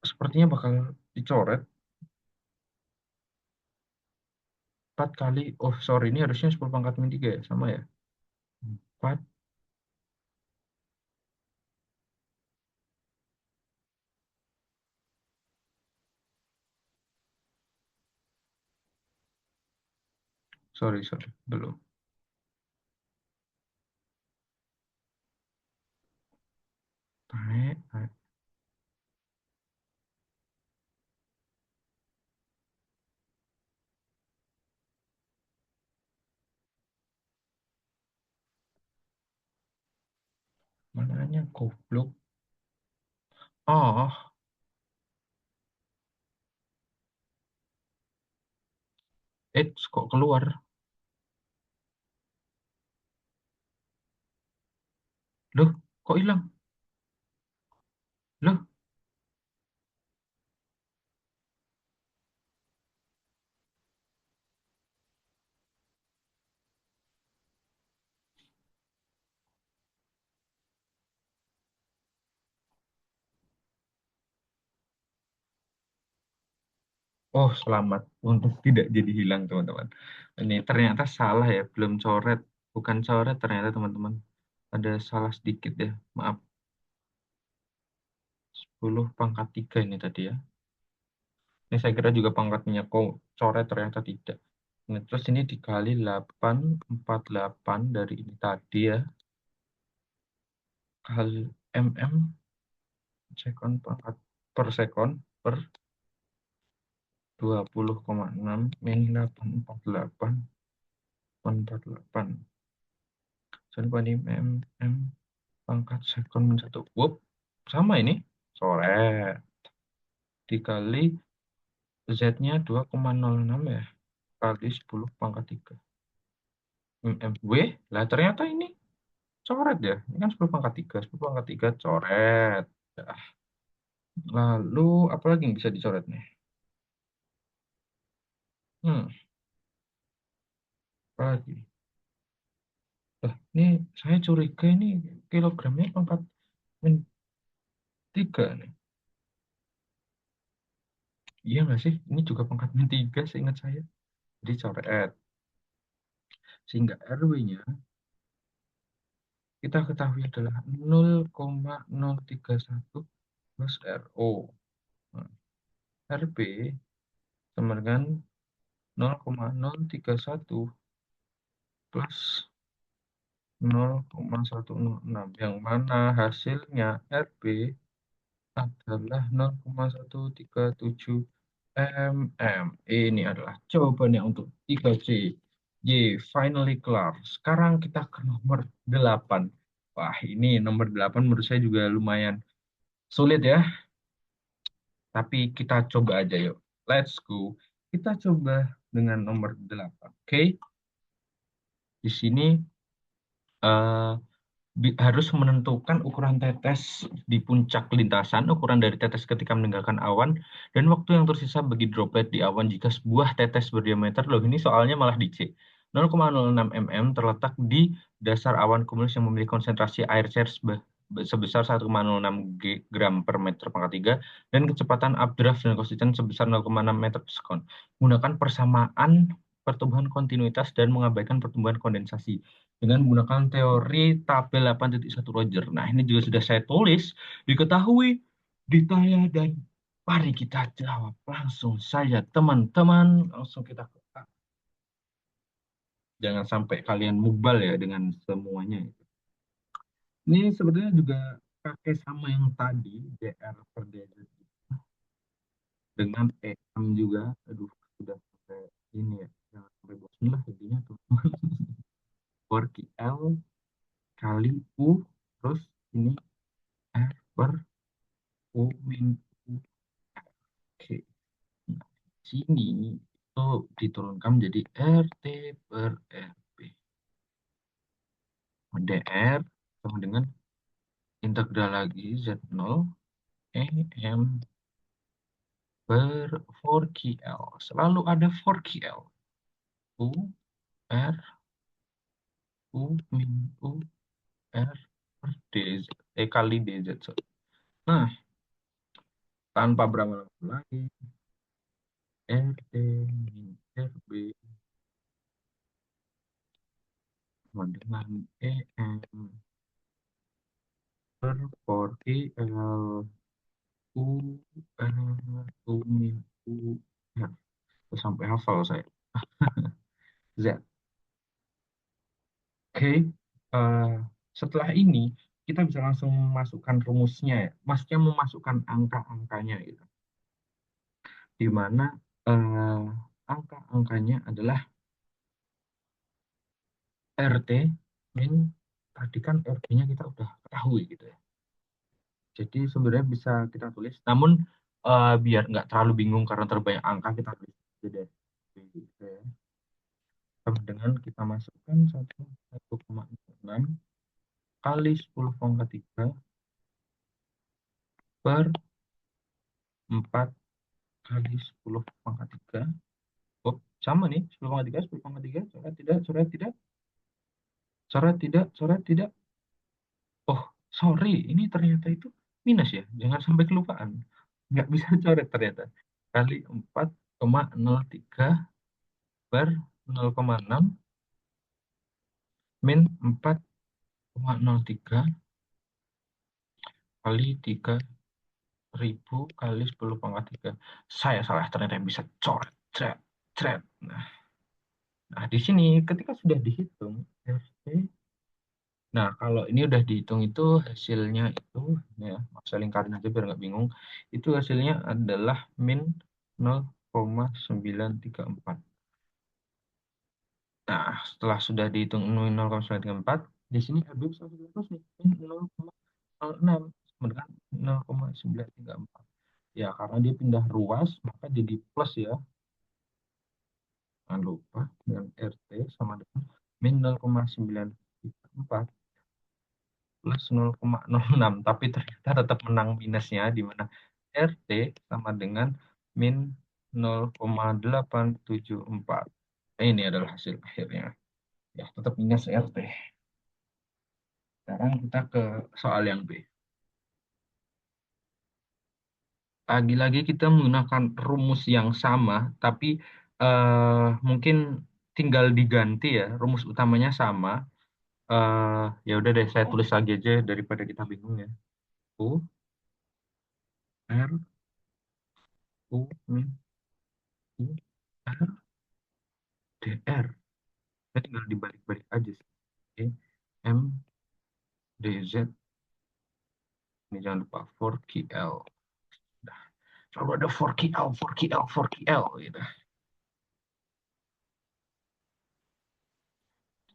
sepertinya bakal dicoret 4 kali. Oh, sorry, ini harusnya 10 pangkat min 3 ya, sama ya. 4, sorry, belum. Baik. Mananya goblok. Oh, kok keluar? Loh, kok hilang? Loh, oh, selamat. Untuk tidak jadi hilang, teman-teman. Ini ternyata salah ya, belum coret. Bukan coret ternyata, teman-teman. Ada salah sedikit ya. Maaf, 10 pangkat 3 ini tadi ya. Ini saya kira juga pangkatnya kok coret, ternyata tidak. Nah, terus ini dikali 848 dari ini tadi ya. Kali mm sekon pangkat per sekon per 20,6 min 848 jadi ini mm pangkat sekon min 1. Wup, sama ini. Coret. Dikali Z-nya 2,06 ya. Kali 10 pangkat 3. W, lah ternyata ini coret ya. Ini kan 10 pangkat 3. 10 pangkat 3 coret. Dah. Lalu, apa lagi yang bisa dicoret nih? Hmm, apa lagi? Lah, ini saya curiga ini kilogramnya pangkat min 3 nih. Iya nggak sih? Ini juga pangkat min 3 seingat saya. Jadi coret. Sehingga RW-nya kita ketahui adalah 0,031 plus RO. Nah, RB sama dengan 0,031 plus 0,106. Yang mana hasilnya RB adalah 0,137 mm. Ini adalah jawabannya untuk 3C. Finally kelar. Sekarang kita ke nomor 8. Wah, ini nomor 8 menurut saya juga lumayan sulit ya. Tapi kita coba aja yuk. let's go. Kita coba dengan nomor 8. Oke, di sini eh, harus menentukan ukuran tetes di puncak lintasan, ukuran dari tetes ketika meninggalkan awan, dan waktu yang tersisa bagi droplet di awan jika sebuah tetes berdiameter, loh ini soalnya malah di C. 0,06 mm terletak di dasar awan cumulus yang memiliki konsentrasi air cair sebesar 1,06 gram per meter pangkat 3 dan kecepatan updraft dan konsisten sebesar 0,6 meter per sekon. Gunakan persamaan pertumbuhan kontinuitas dan mengabaikan pertumbuhan kondensasi dengan menggunakan teori tabel 8.1 Roger. Nah, ini juga sudah saya tulis, diketahui, ditanya, dan mari kita jawab langsung saja, teman-teman. Langsung kita ke A. Jangan sampai kalian mubal ya dengan semuanya. Ini sebetulnya juga pakai sama yang tadi, DR per DZ dengan EM juga. Aduh, sudah sampai ini ya. Jangan sampai bosan lah intinya tuh. Per L kali U, terus ini R per U min U. Oke. Nah, sini itu diturunkan menjadi RT per RB. DR sama dengan integral lagi Z0 EM per 4QL. Selalu ada 4QL. U, R, U, min U, R, per DZ. Kali DZ. Sorry. Nah, tanpa berlama-lama lagi, RT min RB sama dengan EM per 4QL U U min U ya, sampai hafal saya. Z. Oke. Eh, setelah ini kita bisa langsung memasukkan rumusnya ya. Maksudnya memasukkan angka-angkanya gitu. Di mana eh, angka-angkanya adalah RT min tadi kan RT-nya kita udah ketahui gitu ya. Jadi sebenarnya bisa kita tulis. Namun biar nggak terlalu bingung karena terbanyak angka kita tulis aja deh. Gitu ya. Sama dengan kita masukkan 1,6 kali 10 pangkat 3 per 4 kali 10 pangkat 3. Oh, sama nih, 10 pangkat 3, 10 pangkat 3. Coret tidak, coret tidak, coret tidak, coret tidak. Oh, sorry, ini ternyata itu minus ya. Jangan sampai kelupaan. Nggak bisa coret ternyata. Kali 4,03 per 0,6 min 4,03 kali 3.000 kali 10 pangkat 3. Saya salah ternyata bisa coret. Cret, cret. Nah, di sini ketika sudah dihitung, RT. Nah, kalau ini udah dihitung itu hasilnya itu, ya, saya lingkarin aja biar nggak bingung. Itu hasilnya adalah min 0,934. Nah, setelah sudah dihitung min 0,934, di sini RB bisa terus nih, min 0,06 sama dengan 0,934. Ya, karena dia pindah ruas, maka jadi plus ya. Jangan lupa dengan RT sama dengan min 0,934 plus 0,06, tapi ternyata tetap menang minusnya di mana RT sama dengan min 0,874. Ini adalah hasil akhirnya. Ya, tetap minus RT. Sekarang kita ke soal yang B. Lagi-lagi kita menggunakan rumus yang sama, tapi mungkin tinggal diganti ya. Rumus utamanya sama. Ya udah deh, saya tulis lagi aja daripada kita bingung ya. U, R, U, min, U, R, DR. Saya tinggal dibalik-balik aja sih. Oke. M, DZ. Ini jangan lupa 4QL. Nah, selalu ada 4QL, 4QL, 4QL gitu.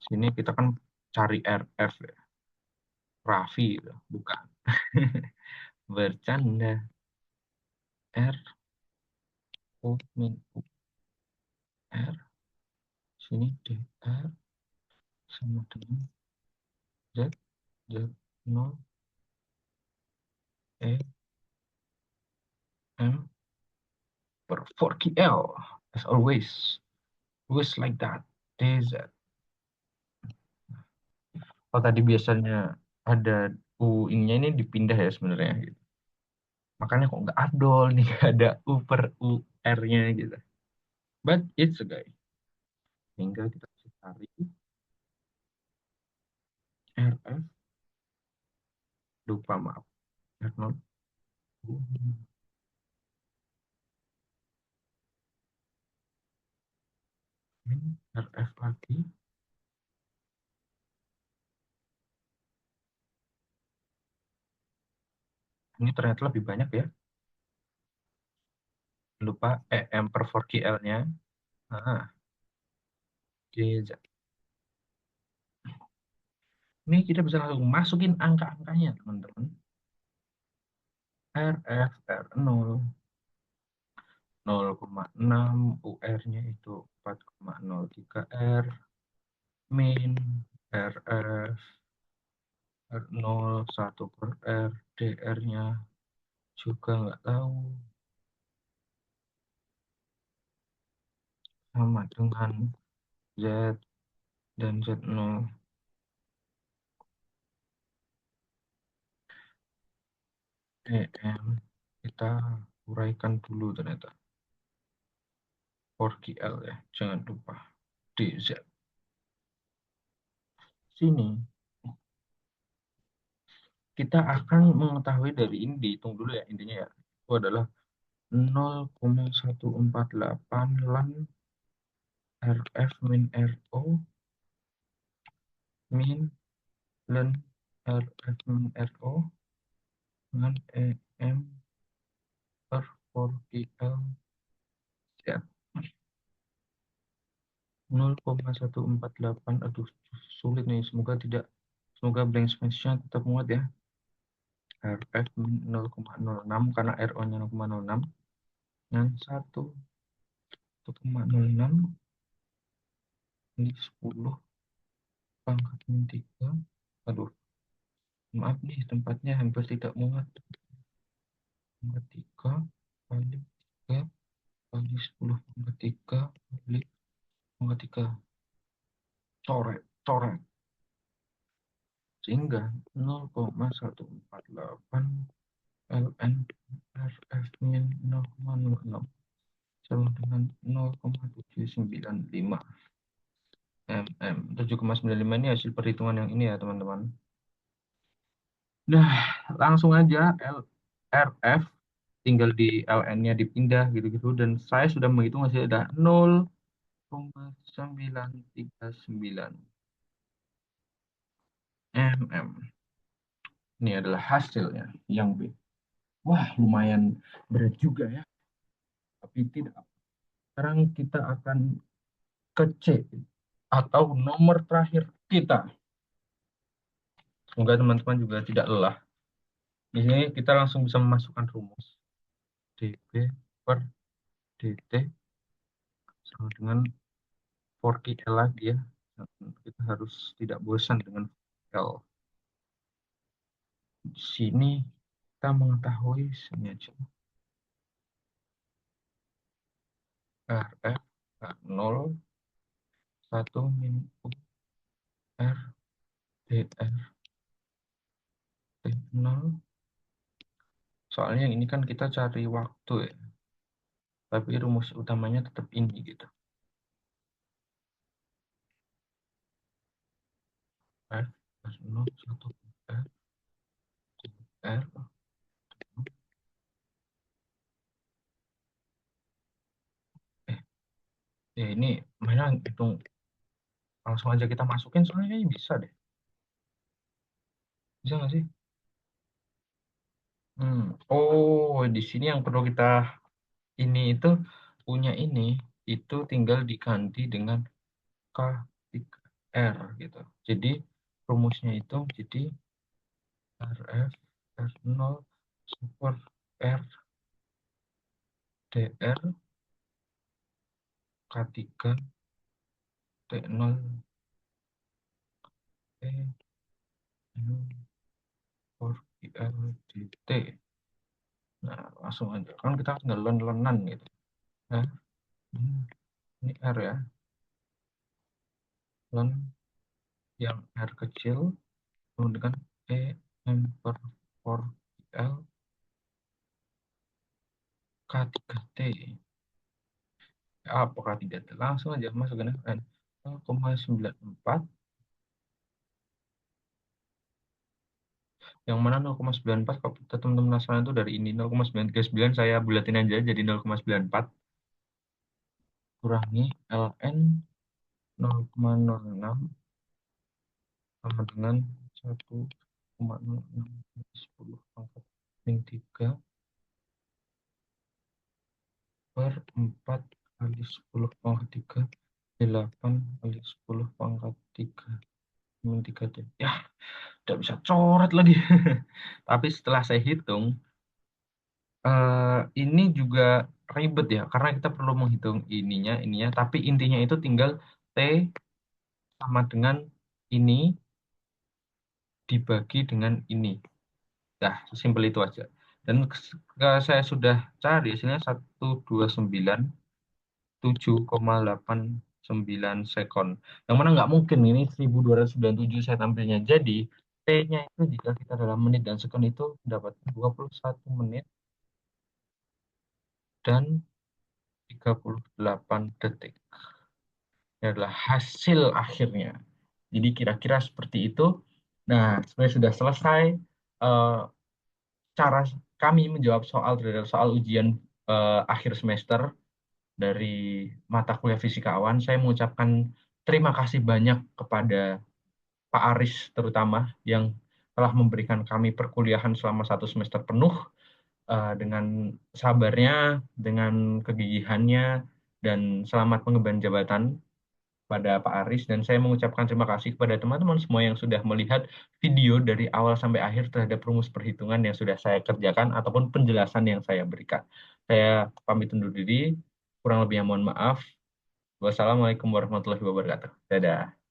Sini kita kan cari RF ya. Raffi gitu. Bukan. Bercanda. R, U min U R, sini DR sama dengan Z, Z0 E M per 4QL. As always like that. DZ. Kalau tadi biasanya ada U ininya ini dipindah ya sebenarnya gitu. Makanya kok nggak adol nih, nggak ada U per U R-nya gitu. But it's okay. Tinggal kita cari RF, lupa maaf, R0, RF lagi. Ini ternyata lebih banyak ya. Lupa EM per 4QL-nya. Nah, GZ. Ini kita bisa langsung masukin angka-angkanya, teman-teman. RF R0 0,6, UR-nya itu 4,03 R, min RF R0 1 per R, DR-nya juga nggak tahu, sama dengan Z dan Z0. EM kita uraikan dulu ternyata 4QL ya, jangan lupa DZ. Sini kita akan mengetahui dari ini, dihitung dulu ya intinya ya. Itu adalah 0,148 lan RF min RO min lan RF min RO dengan EM per 4QL Z 0,148. Aduh, sulit nih, semoga blank space-nya tetap muat ya. RF min 0,06 karena RO-nya 0,06 dan 1,06 ini 10 pangkat min 3. Aduh, maaf nih, tempatnya hampir tidak muat. Pangkat 3 kali 3 kali 10 pangkat 3 kali pangkat 3. Coret, coret. Sehingga 0,148 ln RF min 0,06 sama dengan 0,795 mm. 7,95 ini hasil perhitungan yang ini ya teman-teman. Nah, langsung aja RF tinggal di LN-nya dipindah gitu-gitu, dan saya sudah menghitung hasilnya ada 0,939 mm. Ini adalah hasilnya yang B. Wah, lumayan berat juga ya. Tapi tidak. Sekarang kita akan ke C atau nomor terakhir kita. Semoga teman-teman juga tidak lelah. Di sini kita langsung bisa memasukkan rumus dB per dt sama dengan 4QL lagi ya. Kita harus tidak bosan dengan L. Di sini kita mengetahui sini aja RF 0 1 min U R DR T0. Soalnya ini kan kita cari waktu ya, tapi rumus utamanya tetap ini gitu. F 0 1 R R. Ya ini mana hitung, langsung aja kita masukin soalnya kayaknya bisa deh. Bisa nggak sih? Oh, di sini yang perlu kita ini itu punya ini itu tinggal diganti dengan K3R gitu. Jadi rumusnya itu jadi RF R0 super R DR K3 T0 T 0 for IL dt. Nah, langsung aja. Kan kita tinggal len-lenan gitu. Nah, ini R ya. Len yang R kecil, kemudian E M per 4 L K3T. Apa K3T? Langsung aja masukin N. 0,94. Yang mana 0,94 kalau teman-teman penasaran itu dari ini 0,939 saya bulatin aja jadi 0,94 kurangi ln 0,06 sama dengan 1,06 10 pangkat min 3 per 4 kali 10 pangkat 3 8 kali 10 pangkat 3 min 3 D. Ya, tidak bisa coret lagi. Tapi setelah saya hitung, ini juga ribet ya, karena kita perlu menghitung ininya, tapi intinya itu tinggal T sama dengan ini dibagi dengan ini. Nah, sesimpel itu aja. Dan saya sudah cari hasilnya 129,7,89 sekon. Yang mana nggak mungkin ini 1297 saya tampilnya. Jadi, T-nya itu jika kita dalam menit dan sekon itu dapat 21 menit dan 38 detik. Ini adalah hasil akhirnya. Jadi kira-kira seperti itu. Nah, sebenarnya sudah selesai eh, cara kami menjawab soal terhadap soal ujian akhir semester dari mata kuliah fisika awan. Saya mengucapkan terima kasih banyak kepada Pak Aris terutama yang telah memberikan kami perkuliahan selama 1 semester penuh dengan sabarnya, dengan kegigihannya, dan selamat pengemban jabatan pada Pak Aris. Dan saya mengucapkan terima kasih kepada teman-teman semua yang sudah melihat video dari awal sampai akhir terhadap rumus perhitungan yang sudah saya kerjakan ataupun penjelasan yang saya berikan. Saya pamit undur diri, kurang lebihnya mohon maaf. Wassalamualaikum warahmatullahi wabarakatuh. Dadah.